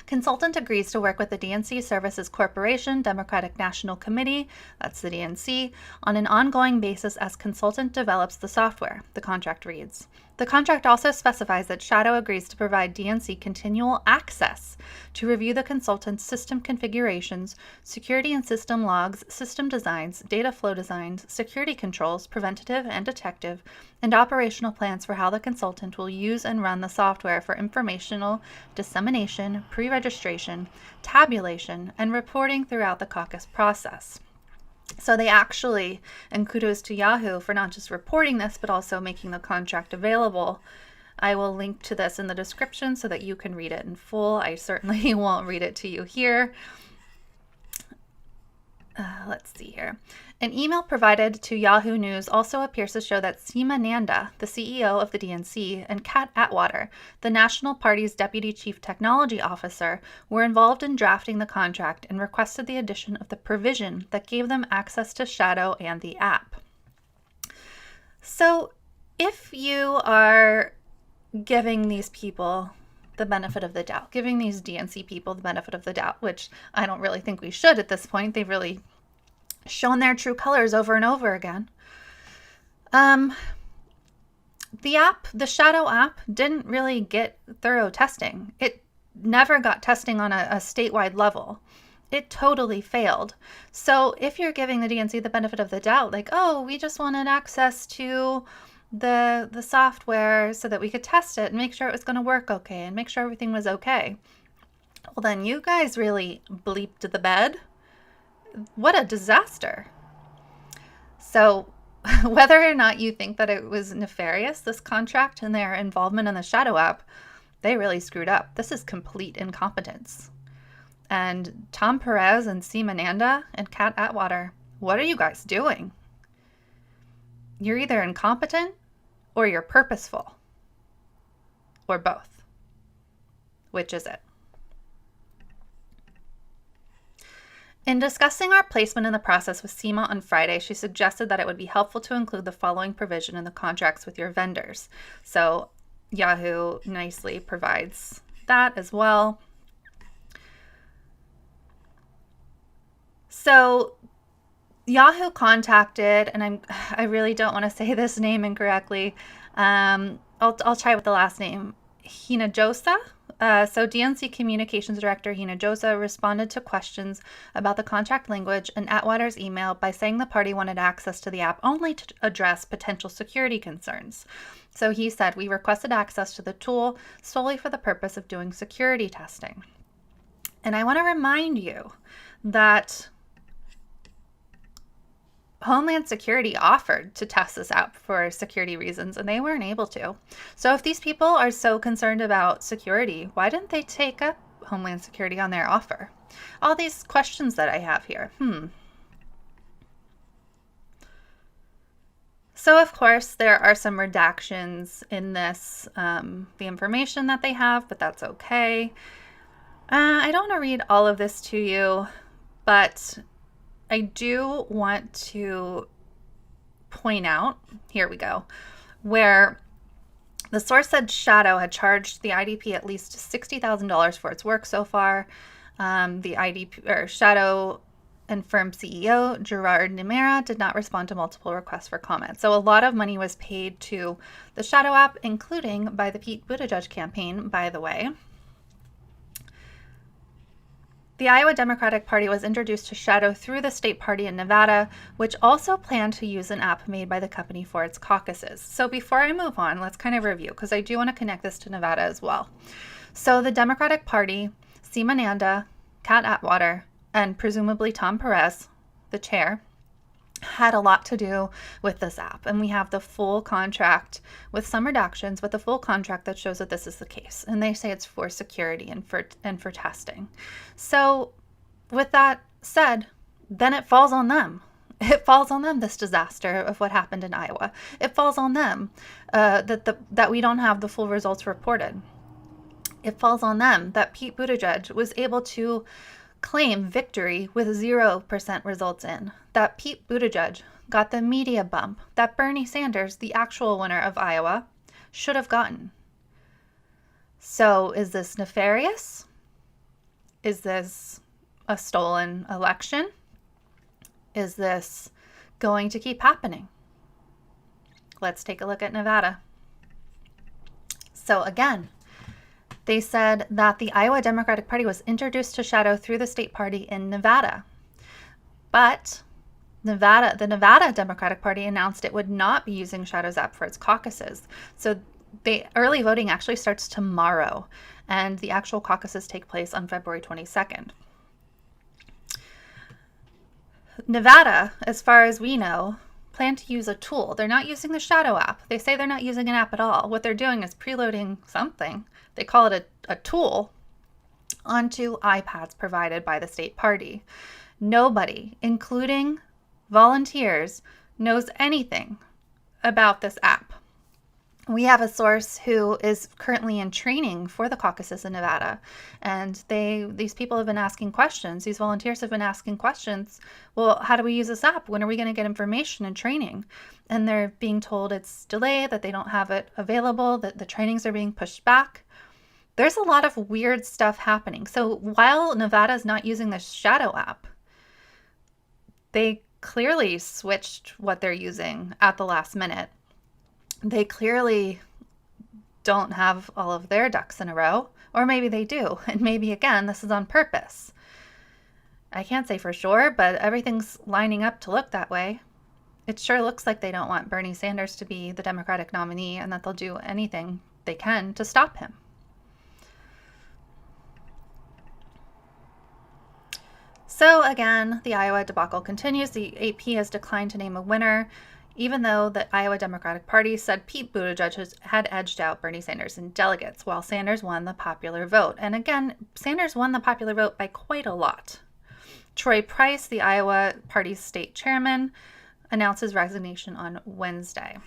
Consultant agrees to work with the DNC Services Corporation Democratic National Committee, that's the DNC, on an ongoing basis as consultant develops the software, the contract reads. The contract also specifies that Shadow agrees to provide DNC continual access to review the consultant's system configurations, security and system logs, system designs, data flow designs, security controls, preventative and detective, and operational plans for how the consultant will use and run the software for informational dissemination, pre-registration, tabulation, and reporting throughout the caucus process. So they actually, and kudos to Yahoo for not just reporting this, but also making the contract available. I will link to this in the description so that you can read it in full. I certainly won't read it to you here. Let's see here. An email provided to Yahoo News also appears to show that Seema Nanda, the CEO of the DNC, and Kat Atwater, the National Party's Deputy Chief Technology Officer, were involved in drafting the contract and requested the addition of the provision that gave them access to Shadow and the app. So if you are giving these people the benefit of the doubt, giving these DNC people the benefit of the doubt, which I don't really think we should at this point. They've really shown their true colors over and over again. The Shadow app didn't really get thorough testing. It never got testing on a statewide level. It totally failed. So if you're giving the DNC the benefit of the doubt, like, oh, we just wanted access to the software so that we could test it and make sure it was going to work okay and make sure everything was okay. Well, then you guys really bleeped the bed. What a disaster. So whether or not you think that it was nefarious, this contract and their involvement in the Shadow app, they really screwed up. This is complete incompetence. And Tom Perez and Seema Nanda and Kat Atwater, what are you guys doing? You're either incompetent or you're purposeful. Or both. Which is it? In discussing our placement in the process with Seema on Friday, she suggested that it would be helpful to include the following provision in the contracts with your vendors. So Yahoo nicely provides that as well. So Yahoo contacted, and I really don't want to say this name incorrectly. I'll try with the last name, Hinojosa. So DNC Communications Director Hinojosa responded to questions about the contract language in Atwater's email by saying the party wanted access to the app only to address potential security concerns. So he said, we requested access to the tool solely for the purpose of doing security testing. And I want to remind you that Homeland Security offered to test this app for security reasons, and they weren't able to. So if these people are so concerned about security, why didn't they take up Homeland Security on their offer? All these questions that I have here. So of course, there are some redactions in this, the information that they have, but that's okay. I don't want to read all of this to you, but I do want to point out, here we go, where the source said Shadow had charged the IDP at least $60,000 for its work so far. The IDP or Shadow and firm CEO Gerard Nimera did not respond to multiple requests for comment. So a lot of money was paid to the shadow app, including by the Pete Buttigieg campaign, by the way. The Iowa Democratic Party was introduced to shadow through the state party in Nevada, which also planned to use an app made by the company for its caucuses. So before I move on, let's kind of review, because I do want to connect this to Nevada as well. So the Democratic Party, Seema Nanda, Kat Atwater, and presumably Tom Perez, the chair, had a lot to do with this app. And we have the full contract with some redactions, but the full contract that shows that this is the case. And they say it's for security and for testing. So with that said, then it falls on them. It falls on them, this disaster of what happened in Iowa. It falls on them that we don't have the full results reported. It falls on them that Pete Buttigieg was able to claim victory with 0% results in, that Pete Buttigieg got the media bump that Bernie Sanders, the actual winner of Iowa, should have gotten. So is this nefarious? Is this a stolen election? Is this going to keep happening? Let's take a look at Nevada. So again, they said that the Iowa Democratic Party was introduced to shadow through the state party in Nevada. But the Nevada Democratic Party announced it would not be using Shadow's app for its caucuses. So early voting actually starts tomorrow, and the actual caucuses take place on February 22nd. Nevada, as far as we know, plan to use a tool. They're not using the Shadow app. They say they're not using an app at all. What they're doing is preloading something. They call it a tool onto iPads provided by the state party. Nobody, including volunteers, knows anything about this app. We have a source who is currently in training for the caucuses in Nevada, and these people have been asking questions. These volunteers have been asking questions. Well, how do we use this app? When are we going to get information and training? And they're being told it's delayed, that they don't have it available, that the trainings are being pushed back. There's a lot of weird stuff happening. So while Nevada is not using the Shadow app, they clearly switched what they're using at the last minute. They clearly don't have all of their ducks in a row, or maybe they do, and maybe again this is on purpose. I can't say for sure, but everything's lining up to look that way. It sure looks like they don't want Bernie Sanders to be the Democratic nominee, and that they'll do anything they can to stop him. So again, the Iowa debacle continues. The AP has declined to name a winner, even though the Iowa Democratic Party said Pete Buttigieg had edged out Bernie Sanders in delegates, while Sanders won the popular vote. And again, Sanders won the popular vote by quite a lot. Troy Price, the Iowa party's state chairman, announced his resignation on Wednesday.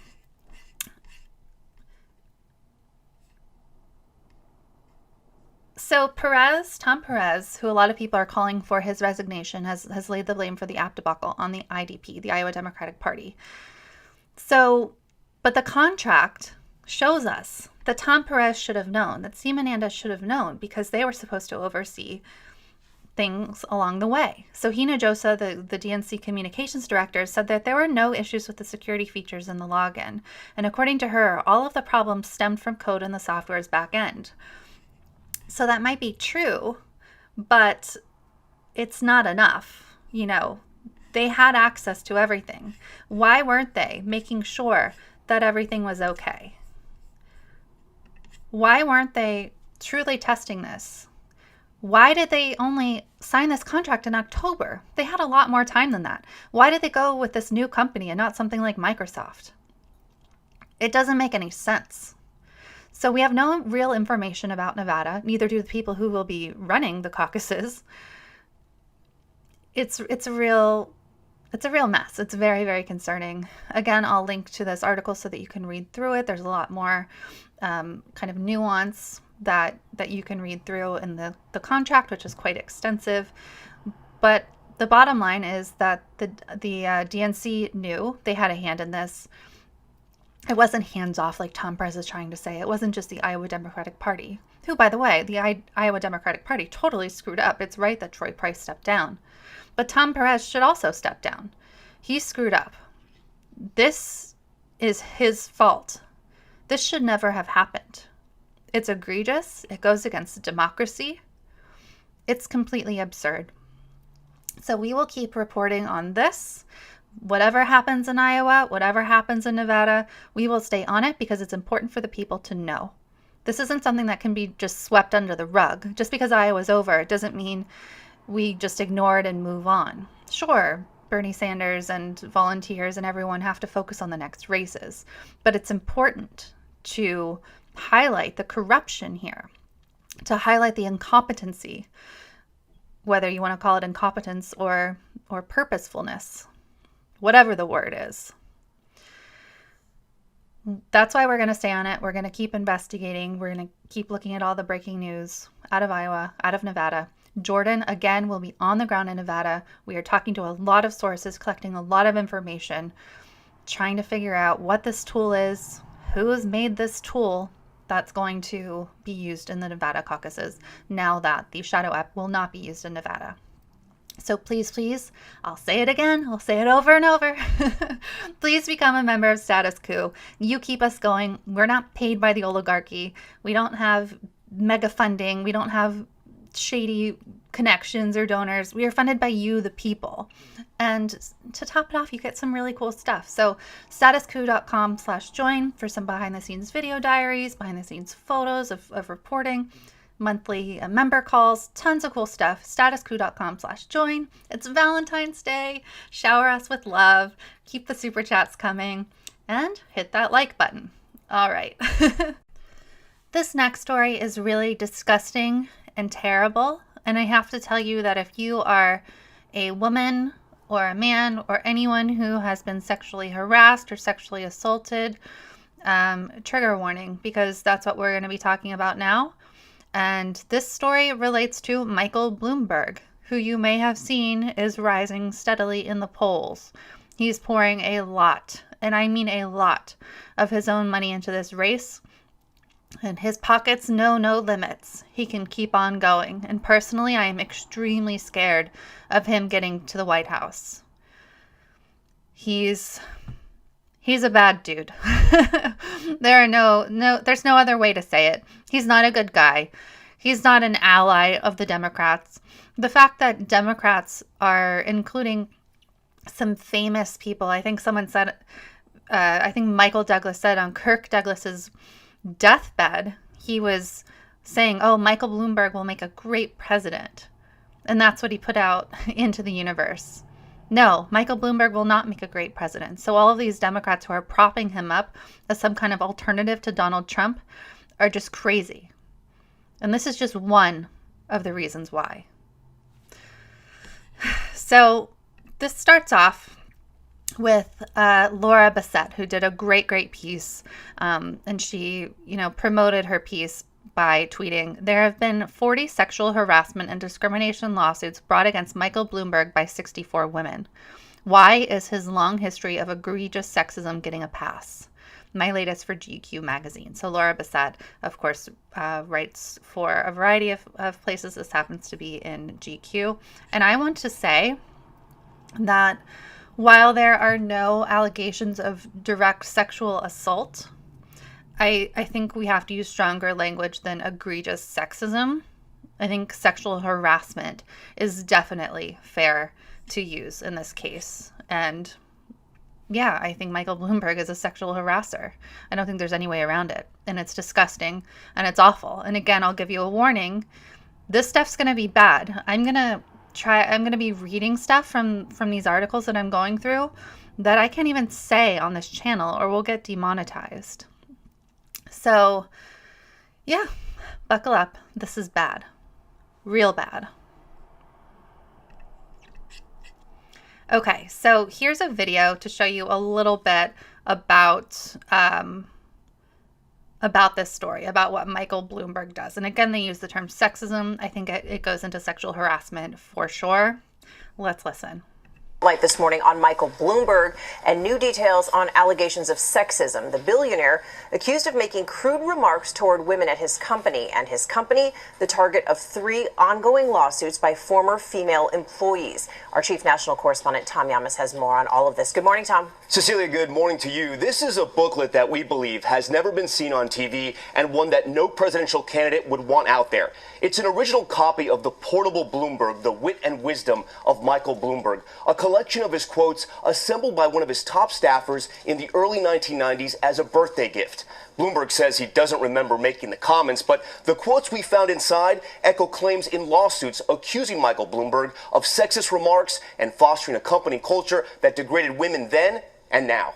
So Tom Perez, who a lot of people are calling for his resignation, has laid the blame for the app debacle on the IDP, the Iowa Democratic Party. So, but the contract shows us that Tom Perez should have known, that Seema Nanda should have known, because they were supposed to oversee things along the way. So Hina Josa, the DNC communications director, said that there were no issues with the security features in the login. And according to her, all of the problems stemmed from code in the software's back end. So that might be true, but it's not enough. You know, they had access to everything. Why weren't they making sure that everything was okay? Why weren't they truly testing this? Why did they only sign this contract in October? They had a lot more time than that. Why did they go with this new company and not something like Microsoft? It doesn't make any sense. So we have no real information about Nevada, neither do the people who will be running the caucuses. It's a real mess. It's very, very concerning. Again, I'll link to this article so that you can read through it. There's a lot more kind of nuance that you can read through in the contract, which is quite extensive. But the bottom line is that the DNC knew they had a hand in this. It wasn't hands off like Tom Perez is trying to say. It wasn't just the Iowa Democratic Party, who, by the way, the Iowa Democratic Party totally screwed up. It's right that Troy Price stepped down. But Tom Perez should also step down. He screwed up. This is his fault. This should never have happened. It's egregious. It goes against democracy. It's completely absurd. So we will keep reporting on this. Whatever happens in Iowa, whatever happens in Nevada, we will stay on it because it's important for the people to know. This isn't something that can be just swept under the rug. Just because Iowa's over, it doesn't mean we just ignore it and move on. Sure, Bernie Sanders and volunteers and everyone have to focus on the next races, but it's important to highlight the corruption here, to highlight the incompetency, whether you want to call it incompetence or purposefulness, whatever the word is. That's why we're going to stay on it. We're going to keep investigating. We're going to keep looking at all the breaking news out of Iowa, out of Nevada. Jordan, again, will be on the ground in Nevada. We are talking to a lot of sources, collecting a lot of information, trying to figure out what this tool is, who has made this tool that's going to be used in the Nevada caucuses now that the shadow app will not be used in Nevada. So please, please, I'll say it again. I'll say it over and over. Please become a member of Status Coup. You keep us going. We're not paid by the oligarchy. We don't have mega funding. We don't have shady connections or donors. We are funded by you, the people. And to top it off, you get some really cool stuff. So statuscoup.com/join for some behind the scenes video diaries, behind the scenes photos of reporting, monthly member calls, tons of cool stuff. Statuscoup.com/join. It's Valentine's Day. Shower us with love. Keep the super chats coming and hit that like button. All right. This next story is really disgusting and terrible. And I have to tell you that if you are a woman or a man or anyone who has been sexually harassed or sexually assaulted, trigger warning, because that's what we're going to be talking about now. And this story relates to Michael Bloomberg, who you may have seen is rising steadily in the polls. He's pouring a lot, and I mean a lot, of his own money into this race. And his pockets know no limits. He can keep on going. And personally, I am extremely scared of him getting to the White House. He's a bad dude. There's no other way to say it. He's not a good guy. He's not an ally of the Democrats. The fact that Democrats are including some famous people, I think someone said, I think Michael Douglas said on Kirk Douglas's deathbed, he was saying, oh, Michael Bloomberg will make a great president. And that's what he put out into the universe. No, Michael Bloomberg will not make a great president. So all of these Democrats who are propping him up as some kind of alternative to Donald Trump are just crazy. And this is just one of the reasons why. So this starts off with Laura Bassett, who did a great piece. And she, promoted her piece by tweeting, "There have been 40 sexual harassment and discrimination lawsuits brought against Michael Bloomberg by 64 women. Why is his long history of egregious sexism getting a pass?" My latest for GQ magazine. So Laura Bassett, of course, writes for a variety of places. This happens to be in GQ. And I want to say that while there are no allegations of direct sexual assault, I think we have to use stronger language than egregious sexism. I think sexual harassment is definitely fair to use in this case. And yeah, I think Michael Bloomberg is a sexual harasser. I don't think there's any way around it. And it's disgusting and it's awful. And again, I'll give you a warning. This stuff's going to be bad. I'm going to be reading stuff from these articles that I'm going through that I can't even say on this channel or we'll get demonetized. So, yeah, buckle up. This is bad. Real bad. Okay, so here's a video to show you a little bit about this story, about what Michael Bloomberg does. And again, they use the term sexism. I think it goes into sexual harassment for sure. Let's listen. Light this morning on Michael Bloomberg and new details on allegations of sexism. The billionaire accused of making crude remarks toward women at his company, and his company the target of 3 ongoing lawsuits by former female employees. Our chief national correspondent Tom Yamas has more on all of this. Good morning, Tom. Cecilia, good morning to you. This is a booklet that we believe has never been seen on TV and one that no presidential candidate would want out there. It's an original copy of the portable Bloomberg, The Wit and Wisdom of Michael Bloomberg, a collection of his quotes assembled by one of his top staffers in the early 1990s as a birthday gift. Bloomberg says he doesn't remember making the comments, but the quotes we found inside echo claims in lawsuits accusing Michael Bloomberg of sexist remarks and fostering a company culture that degraded women then and now.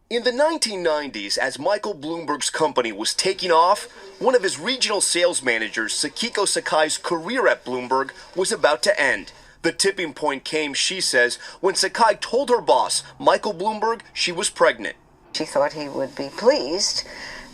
In the 1990s, as Michael Bloomberg's company was taking off, one of his regional sales managers, Sakiko Sakai's career at Bloomberg was about to end. The tipping point came, she says, when Sakai told her boss, Michael Bloomberg, she was pregnant. She thought he would be pleased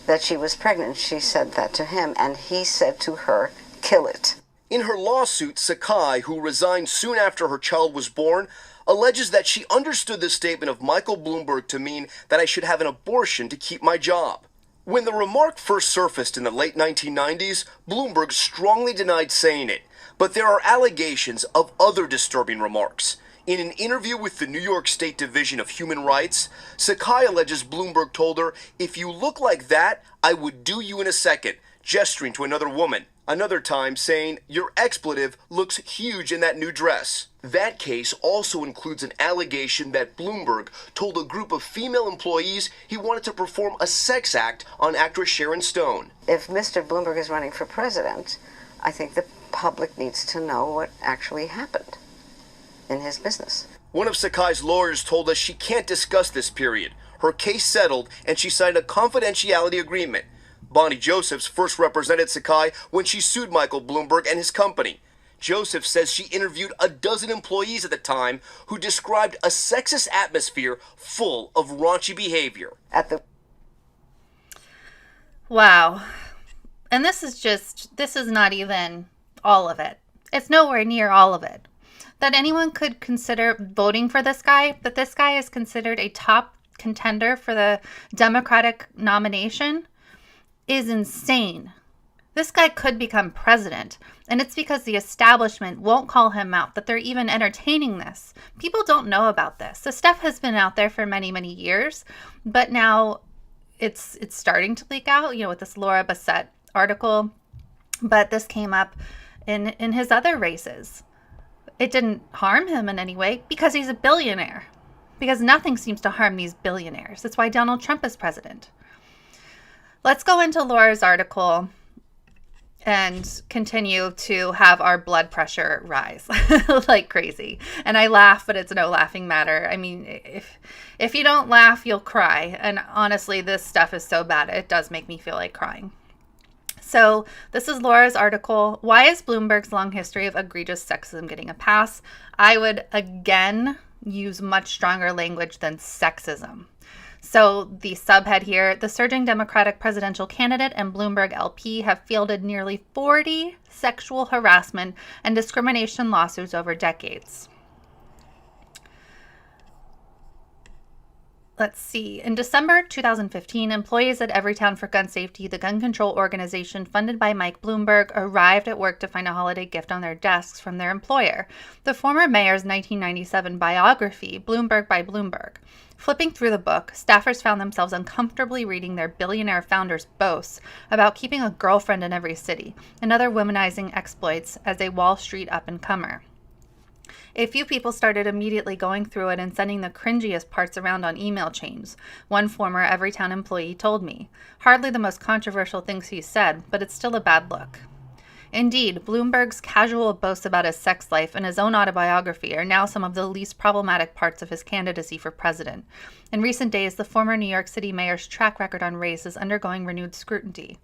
that she was pregnant. She said that to him, and he said to her, "Kill it." In her lawsuit, Sakai, who resigned soon after her child was born, alleges that she understood the statement of Michael Bloomberg to mean that I should have an abortion to keep my job. When the remark first surfaced in the late 1990s, Bloomberg strongly denied saying it, but there are allegations of other disturbing remarks. In an interview with the New York State Division of Human Rights, Sakai alleges Bloomberg told her, "If you look like that, I would do you in a second," gesturing to another woman. Another time saying, "Your expletive looks huge in that new dress." That case also includes an allegation that Bloomberg told a group of female employees he wanted to perform a sex act on actress Sharon Stone. If Mr. Bloomberg is running for president, I think the public needs to know what actually happened in his business. One of Sakai's lawyers told us she can't discuss this period. Her case settled, and she signed a confidentiality agreement. Bonnie Josephs first represented Sakai when she sued Michael Bloomberg and his company. Joseph says she interviewed a dozen employees at the time who described a sexist atmosphere full of raunchy behavior. Wow. And this is not even all of it. It's nowhere near all of it. That anyone could consider voting for this guy, but this guy is considered a top contender for the Democratic nomination, is insane. This guy could become president, and it's because the establishment won't call him out, that they're even entertaining this. People don't know about this. This stuff has been out there for many, many years, but now it's starting to leak out, with this Laura Bassett article, but this came up in his other races. It didn't harm him in any way because he's a billionaire, because nothing seems to harm these billionaires. That's why Donald Trump is president. Let's go into Laura's article and continue to have our blood pressure rise like crazy. And I laugh, but it's no laughing matter. I mean, if you don't laugh, you'll cry. And honestly, this stuff is so bad, it does make me feel like crying. So this is Laura's article. Why is Bloomberg's long history of egregious sexism getting a pass? I would, again, use much stronger language than sexism. So the subhead here, the surging Democratic presidential candidate and Bloomberg LP have fielded nearly 40 sexual harassment and discrimination lawsuits over decades. Let's see. In December 2015, employees at Everytown for Gun Safety, the gun control organization funded by Mike Bloomberg, arrived at work to find a holiday gift on their desks from their employer, the former mayor's 1997 biography, Bloomberg by Bloomberg. Flipping through the book, staffers found themselves uncomfortably reading their billionaire founder's boasts about keeping a girlfriend in every city and other womanizing exploits as a Wall Street up-and-comer. A few people started immediately going through it and sending the cringiest parts around on email chains, one former Everytown employee told me. Hardly the most controversial things he said, but it's still a bad look. Indeed, Bloomberg's casual boasts about his sex life and his own autobiography are now some of the least problematic parts of his candidacy for president. In recent days, the former New York City mayor's track record on race is undergoing renewed scrutiny.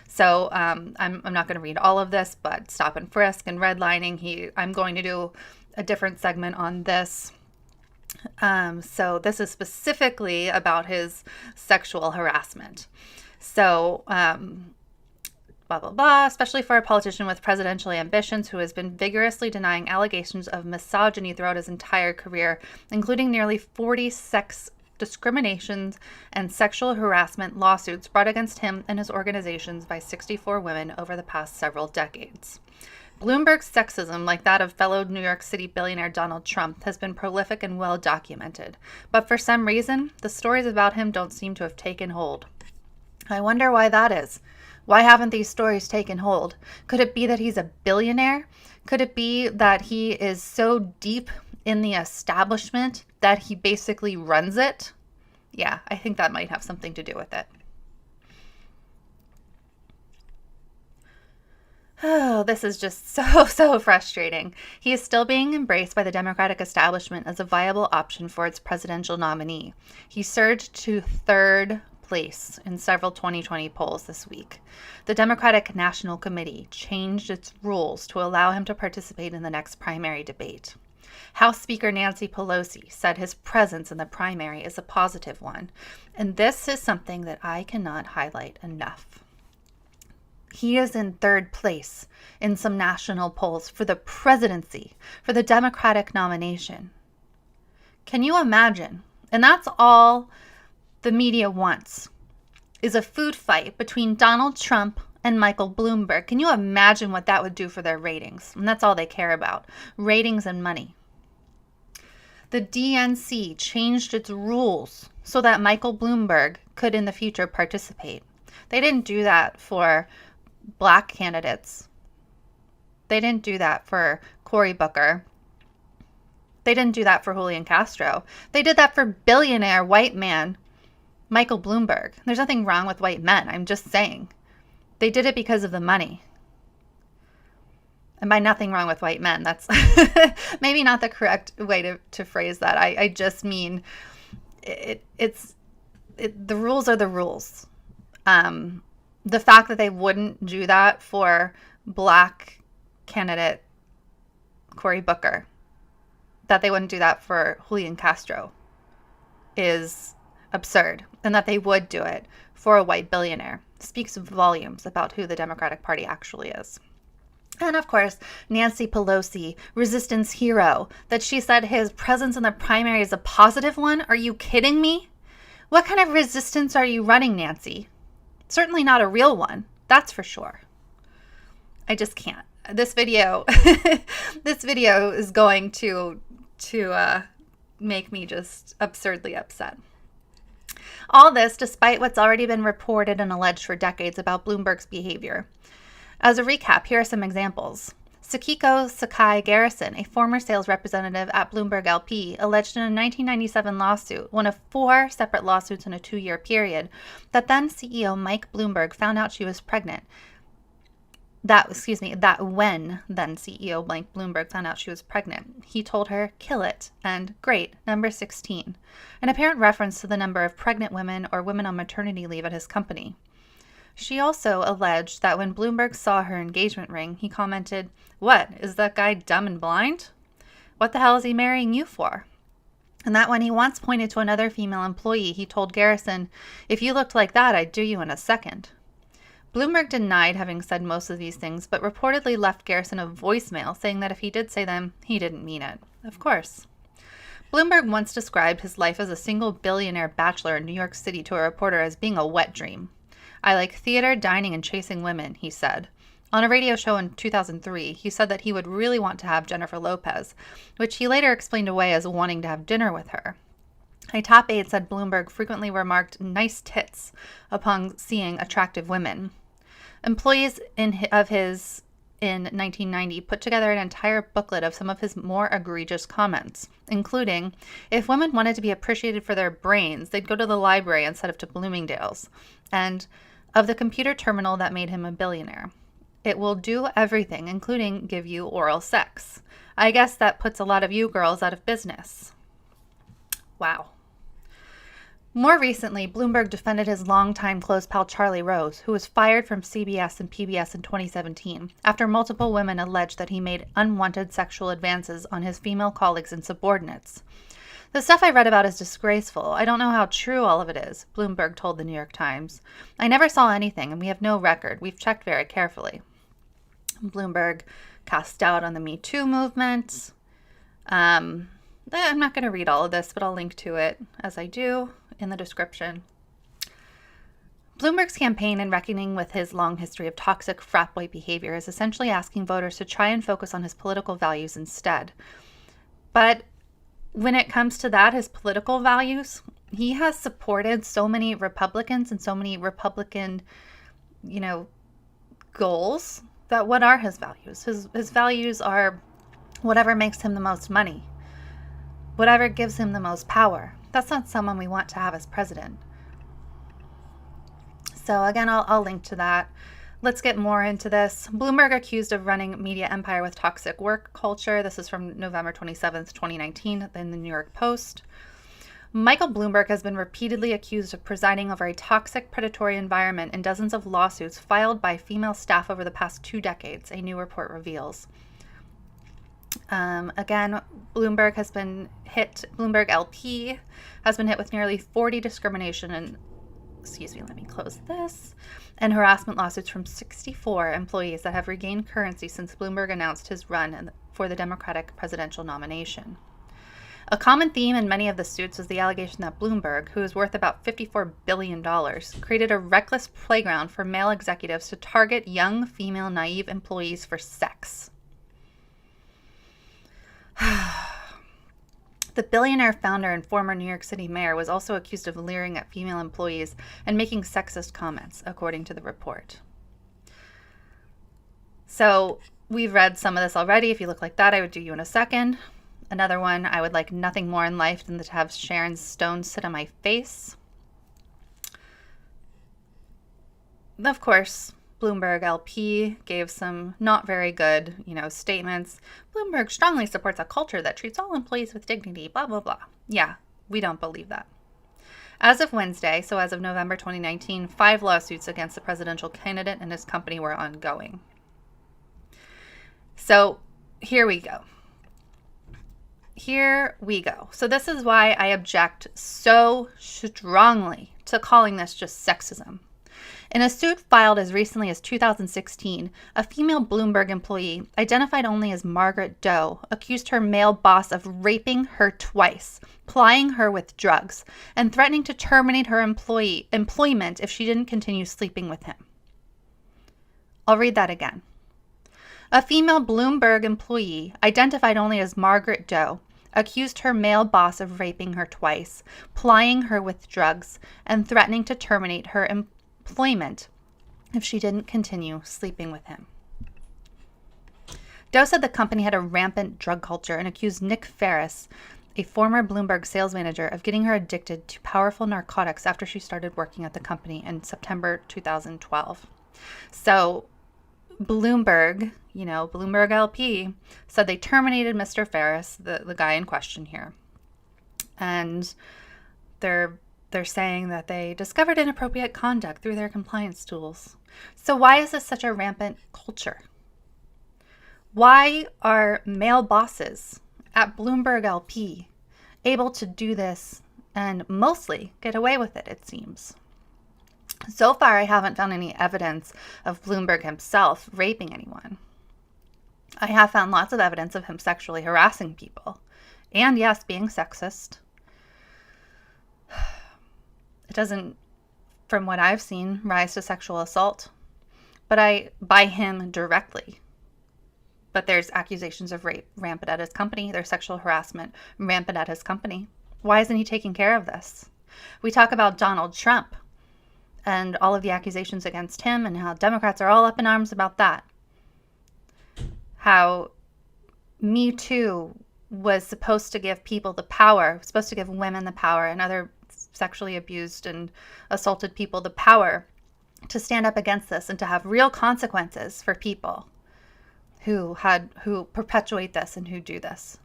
So I'm not going to read all of this, but stop and frisk and redlining. I'm going to do a different segment on this. So this is specifically about his sexual harassment. So blah, blah, blah, especially for a politician with presidential ambitions who has been vigorously denying allegations of misogyny throughout his entire career, including nearly 40 sex discriminations and sexual harassment lawsuits brought against him and his organizations by 64 women over the past several decades. Bloomberg's sexism, like that of fellow New York City billionaire Donald Trump, has been prolific and well documented. But for some reason, the stories about him don't seem to have taken hold. I wonder why that is. Why haven't these stories taken hold? Could it be that he's a billionaire? Could it be that he is so deep in the establishment that he basically runs it? Yeah, I think that might have something to do with it. Oh, this is just so frustrating. He is still being embraced by the Democratic establishment as a viable option for its presidential nominee. He surged to third place in several 2020 polls this week. The Democratic National Committee changed its rules to allow him to participate in the next primary debate. House Speaker Nancy Pelosi said his presence in the primary is a positive one, and this is something that I cannot highlight enough. He is in third place in some national polls for the presidency, for the Democratic nomination. Can you imagine? And that's all the media wants, is a food fight between Donald Trump and Michael Bloomberg. Can you imagine what that would do for their ratings? And that's all they care about, ratings and money. The DNC changed its rules so that Michael Bloomberg could in the future participate. They didn't do that for Black candidates. They didn't do that for Cory Booker. They didn't do that for Julian Castro. They did that for billionaire white man Michael Bloomberg. There's nothing wrong with white men. I'm just saying. They did it because of the money. And by nothing wrong with white men, that's maybe not the correct way to phrase that. I just mean the rules are the rules. The fact that they wouldn't do that for Black candidate Cory Booker, that they wouldn't do that for Julian Castro, is absurd. And that they would do it for a white billionaire speaks volumes about who the Democratic Party actually is. And of course, Nancy Pelosi, resistance hero, that she said his presence in the primary is a positive one. Are you kidding me? What kind of resistance are you running, Nancy? Certainly not a real one, that's for sure. I just can't. This video, is going to make me just absurdly upset. All this despite what's already been reported and alleged for decades about Bloomberg's behavior. As a recap, here are some examples. Sakiko Sakai Garrison, a former sales representative at Bloomberg LP, alleged in a 1997 lawsuit, one of 4 separate lawsuits in a 2-year period, that then CEO Mike Bloomberg found out she was pregnant. That when then CEO Mike Bloomberg found out she was pregnant, he told her, "Kill it," and "Great, number 16," an apparent reference to the number of pregnant women or women on maternity leave at his company. She also alleged that when Bloomberg saw her engagement ring, he commented, "What, is that guy dumb and blind? What the hell is he marrying you for?" And that when he once pointed to another female employee, he told Garrison, "If you looked like that, I'd do you in a second." Bloomberg denied having said most of these things, but reportedly left Garrison a voicemail saying that if he did say them, he didn't mean it. Of course. Bloomberg once described his life as a single billionaire bachelor in New York City to a reporter as being a wet dream. "I like theater, dining, and chasing women," he said. On a radio show in 2003, he said that he would really want to have Jennifer Lopez, which he later explained away as wanting to have dinner with her. A top aide said Bloomberg frequently remarked "nice tits" upon seeing attractive women. Employees of his in 1990 put together an entire booklet of some of his more egregious comments, including, if women wanted to be appreciated for their brains, they'd go to the library instead of to Bloomingdale's, and of the computer terminal that made him a billionaire. "It will do everything, including give you oral sex. I guess that puts a lot of you girls out of business." Wow. More recently, Bloomberg defended his longtime close pal Charlie Rose, who was fired from CBS and PBS in 2017 after multiple women alleged that he made unwanted sexual advances on his female colleagues and subordinates. The stuff I read about is disgraceful. I don't know how true all of it is, Bloomberg told the New York Times. I never saw anything, and we have no record. We've checked very carefully. Bloomberg cast doubt on the Me Too movement. I'm not going to read all of this, but I'll link to it, as I do, in the description. Bloomberg's campaign, in reckoning with his long history of toxic frat boy behavior, is essentially asking voters to try and focus on his political values instead. But when it comes to that, his political values, he has supported so many Republicans and so many Republican, goals, that what are his values? His values are whatever makes him the most money, whatever gives him the most power. That's not someone we want to have as president. So again, I'll link to that. Let's get more into this. Bloomberg accused of running media empire with toxic work culture. This is from November 27th, 2019 in the New York Post. Michael Bloomberg has been repeatedly accused of presiding over a toxic, predatory environment in dozens of lawsuits filed by female staff over the past 2 decades, a new report reveals. Again, Bloomberg LP has been hit with nearly 40 discrimination and harassment lawsuits from 64 employees that have regained currency since Bloomberg announced his run for the Democratic presidential nomination. A common theme in many of the suits was the allegation that Bloomberg, who is worth about $54 billion, created a reckless playground for male executives to target young, female, naive employees for sex. The billionaire founder and former New York City mayor was also accused of leering at female employees and making sexist comments, according to the report. So we've read some of this already. If you look like that, I would do you in a second. Another one, I would like nothing more in life than to have Sharon Stone sit on my face. Of course, Bloomberg LP gave some not very good, statements. Bloomberg strongly supports a culture that treats all employees with dignity, blah, blah, blah. Yeah, we don't believe that. As of Wednesday, so as of November 2019, 5 lawsuits against the presidential candidate and his company were ongoing. So here we go. So this is why I object so strongly to calling this just sexism. In a suit filed as recently as 2016, a female Bloomberg employee, identified only as Margaret Doe, accused her male boss of raping her twice, plying her with drugs, and threatening to terminate her employment if she didn't continue sleeping with him. I'll read that again. A female Bloomberg employee, identified only as Margaret Doe, accused her male boss of raping her twice, plying her with drugs, and threatening to terminate her employment if she didn't continue sleeping with him. Doe said the company had a rampant drug culture and accused Nick Ferris, a former Bloomberg sales manager, of getting her addicted to powerful narcotics after she started working at the company in September 2012. So Bloomberg LP, said they terminated Mr. Ferris, the guy in question here. And they're saying that they discovered inappropriate conduct through their compliance tools. So why is this such a rampant culture? Why are male bosses at Bloomberg LP able to do this and mostly get away with it, it seems? So far, I haven't found any evidence of Bloomberg himself raping anyone. I have found lots of evidence of him sexually harassing people. And yes, being sexist. It doesn't, from what I've seen, rise to sexual assault, but by him directly. But there's accusations of rape rampant at his company. There's sexual harassment rampant at his company. Why isn't he taking care of this? We talk about Donald Trump and all of the accusations against him and how Democrats are all up in arms about that. How Me Too was supposed to give people the power, supposed to give women the power and other sexually abused and assaulted people the power to stand up against this and to have real consequences for people who perpetuate this and who do this,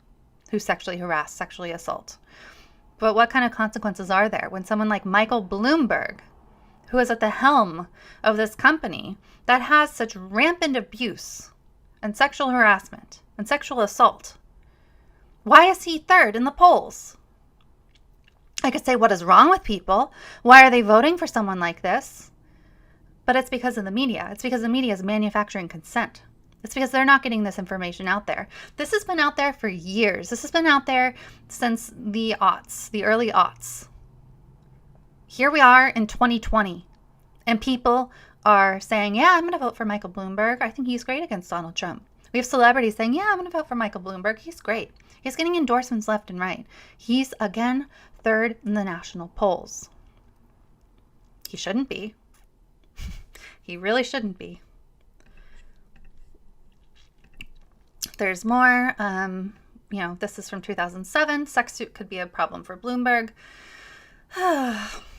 who sexually harass, sexually assault. But what kind of consequences are there when someone like Michael Bloomberg, who is at the helm of this company that has such rampant abuse and sexual harassment and sexual assault, why is he third in the polls? I could say, what is wrong with people? Why are they voting for someone like this? But it's because of the media. It's because the media is manufacturing consent. It's because they're not getting this information out there. This has been out there for years. This has been out there since the aughts, the early aughts. Here we are in 2020, and people are saying, yeah, I'm going to vote for Michael Bloomberg. I think he's great against Donald Trump. We have celebrities saying, yeah, I'm going to vote for Michael Bloomberg. He's great. He's getting endorsements left and right. He's, again, third in the national polls. He shouldn't be. He really shouldn't be. There's more. This is from 2007. Sex suit could be a problem for Bloomberg.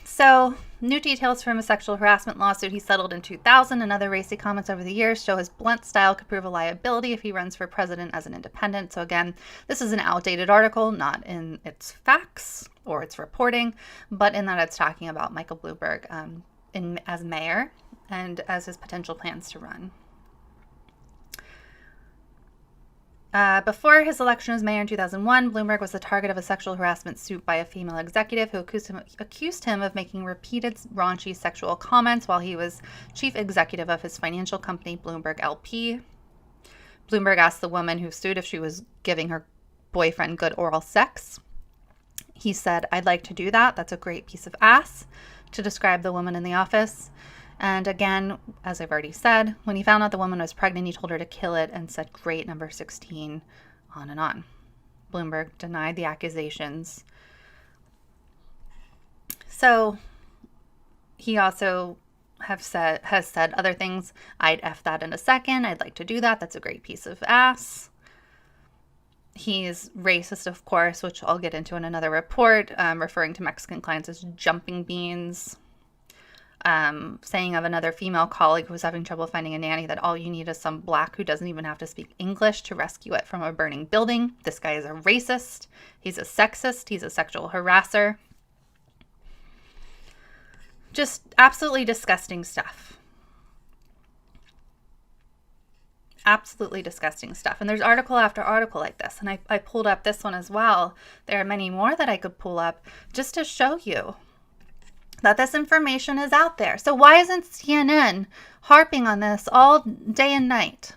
So, new details from a sexual harassment lawsuit he settled in 2000 and other racy comments over the years show his blunt style could prove a liability if he runs for president as an independent. So again, this is an outdated article, not in its facts or its reporting, but in that it's talking about Michael Bloomberg as mayor and as his potential plans to run. Before his election as mayor in 2001, Bloomberg was the target of a sexual harassment suit by a female executive who accused him of making repeated raunchy sexual comments while he was chief executive of his financial company, Bloomberg LP. Bloomberg asked the woman who sued if she was giving her boyfriend good oral sex. He said, "I'd like to do that. That's a great piece of ass," to describe the woman in the office. And again, as I've already said, when he found out the woman was pregnant, he told her to kill it and said, "Great, number 16, on and on." Bloomberg denied the accusations. So he also has said other things. "I'd F that in a second. I'd like to do that. That's a great piece of ass." He's racist, of course, which I'll get into in another report, referring to Mexican clients as jumping beans. Saying of another female colleague who was having trouble finding a nanny that all you need is some black who doesn't even have to speak English to rescue it from a burning building. This guy is a racist. He's a sexist. He's a sexual harasser. Just absolutely disgusting stuff. Absolutely disgusting stuff. And there's article after article like this. And I pulled up this one as well. There are many more that I could pull up just to show you that this information is out there. So why isn't CNN harping on this all day and night?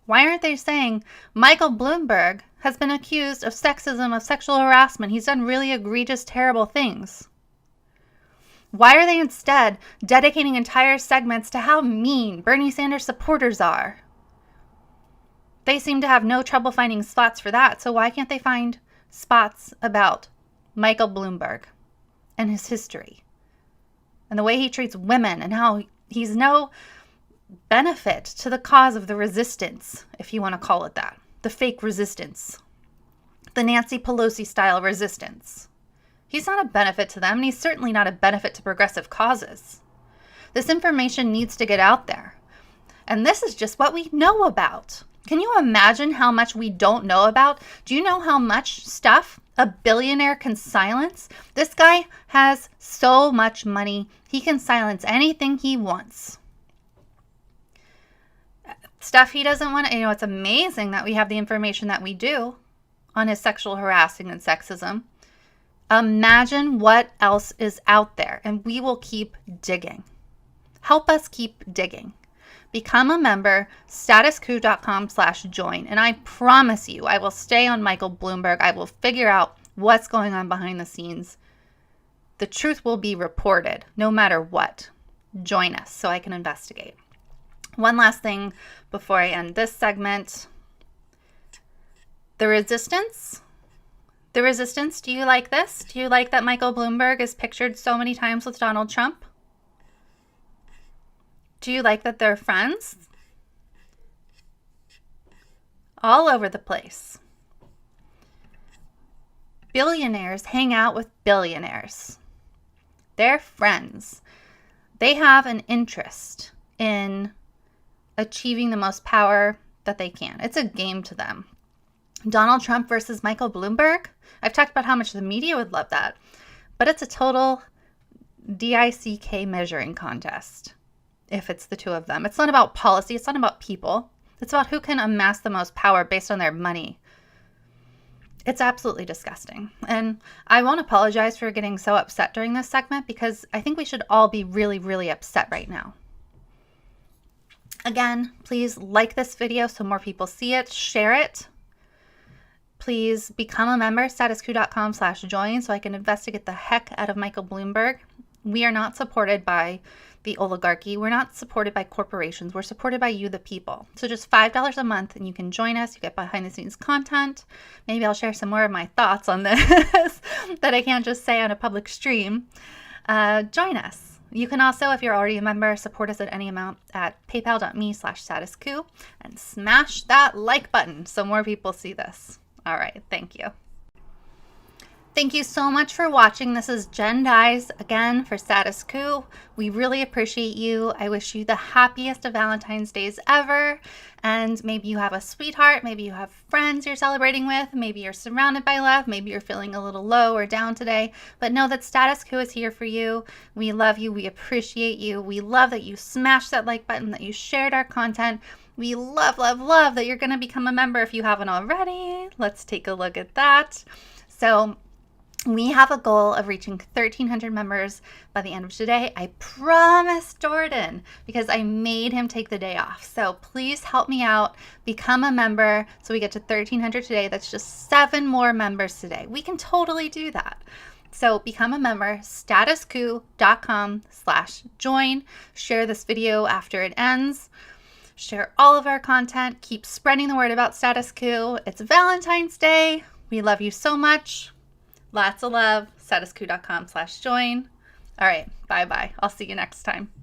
Why aren't they saying Michael Bloomberg has been accused of sexism, of sexual harassment? He's done really egregious, terrible things. Why are they instead dedicating entire segments to how mean Bernie Sanders supporters are? They seem to have no trouble finding spots for that. So why can't they find spots about Michael Bloomberg and his history? And the way he treats women and how he's no benefit to the cause of the resistance, if you want to call it that. The fake resistance. The Nancy Pelosi style resistance. He's not a benefit to them, and he's certainly not a benefit to progressive causes. This information needs to get out there. And this is just what we know about. Can you imagine how much we don't know about? Do you know how much stuff a billionaire can silence? This guy has so much money, he can silence anything he wants. Stuff he doesn't want to, it's amazing that we have the information that we do on his sexual harassing and sexism. Imagine what else is out there, and we will keep digging. Help us keep digging. Become a member, statuscoup.com/join. And I promise you, I will stay on Michael Bloomberg. I will figure out what's going on behind the scenes. The truth will be reported, no matter what. Join us so I can investigate. One last thing before I end this segment. The resistance. The resistance, do you like this? Do you like that Michael Bloomberg is pictured so many times with Donald Trump? Do you like that they're friends? All over the place. Billionaires hang out with billionaires. They're friends. They have an interest in achieving the most power that they can. It's a game to them. Donald Trump versus Michael Bloomberg. I've talked about how much the media would love that, but it's a total DICK measuring contest. If it's the two of them. It's not about policy. It's not about people. It's about who can amass the most power based on their money. It's absolutely disgusting. And I won't apologize for getting so upset during this segment because I think we should all be really, really upset right now. Again, please like this video so more people see it, share it. Please become a member, statuscoup.com/join, so I can investigate the heck out of Michael Bloomberg. We are not supported by the oligarchy. We're not supported by corporations. We're supported by you, the people. So just $5 a month and you can join us. You get behind the scenes content. Maybe I'll share some more of my thoughts on this that I can't just say on a public stream. Join us. You can also, if you're already a member, support us at any amount at paypal.me/statuscoup and smash that like button so more people see this. All right, thank you. Thank you so much for watching. This is Jenn Dize again for Status Coup. We really appreciate you. I wish you the happiest of Valentine's Days ever. And maybe you have a sweetheart, maybe you have friends you're celebrating with, maybe you're surrounded by love, maybe you're feeling a little low or down today. But know that Status Coup is here for you. We love you. We appreciate you. We love that you smashed that like button, that you shared our content. We love, love, love that you're going to become a member if you haven't already. Let's take a look at that. So we have a goal of reaching 1,300 members by the end of today. I promised Jordan because I made him take the day off. So please help me out. Become a member so we get to 1,300 today. That's just 7 more members today. We can totally do that. So become a member, statuscoup.com/join. Share this video after it ends. Share all of our content. Keep spreading the word about Status Coup. It's Valentine's Day. We love you so much. Lots of love. statuscoup.com/join. All right. Bye-bye. I'll see you next time.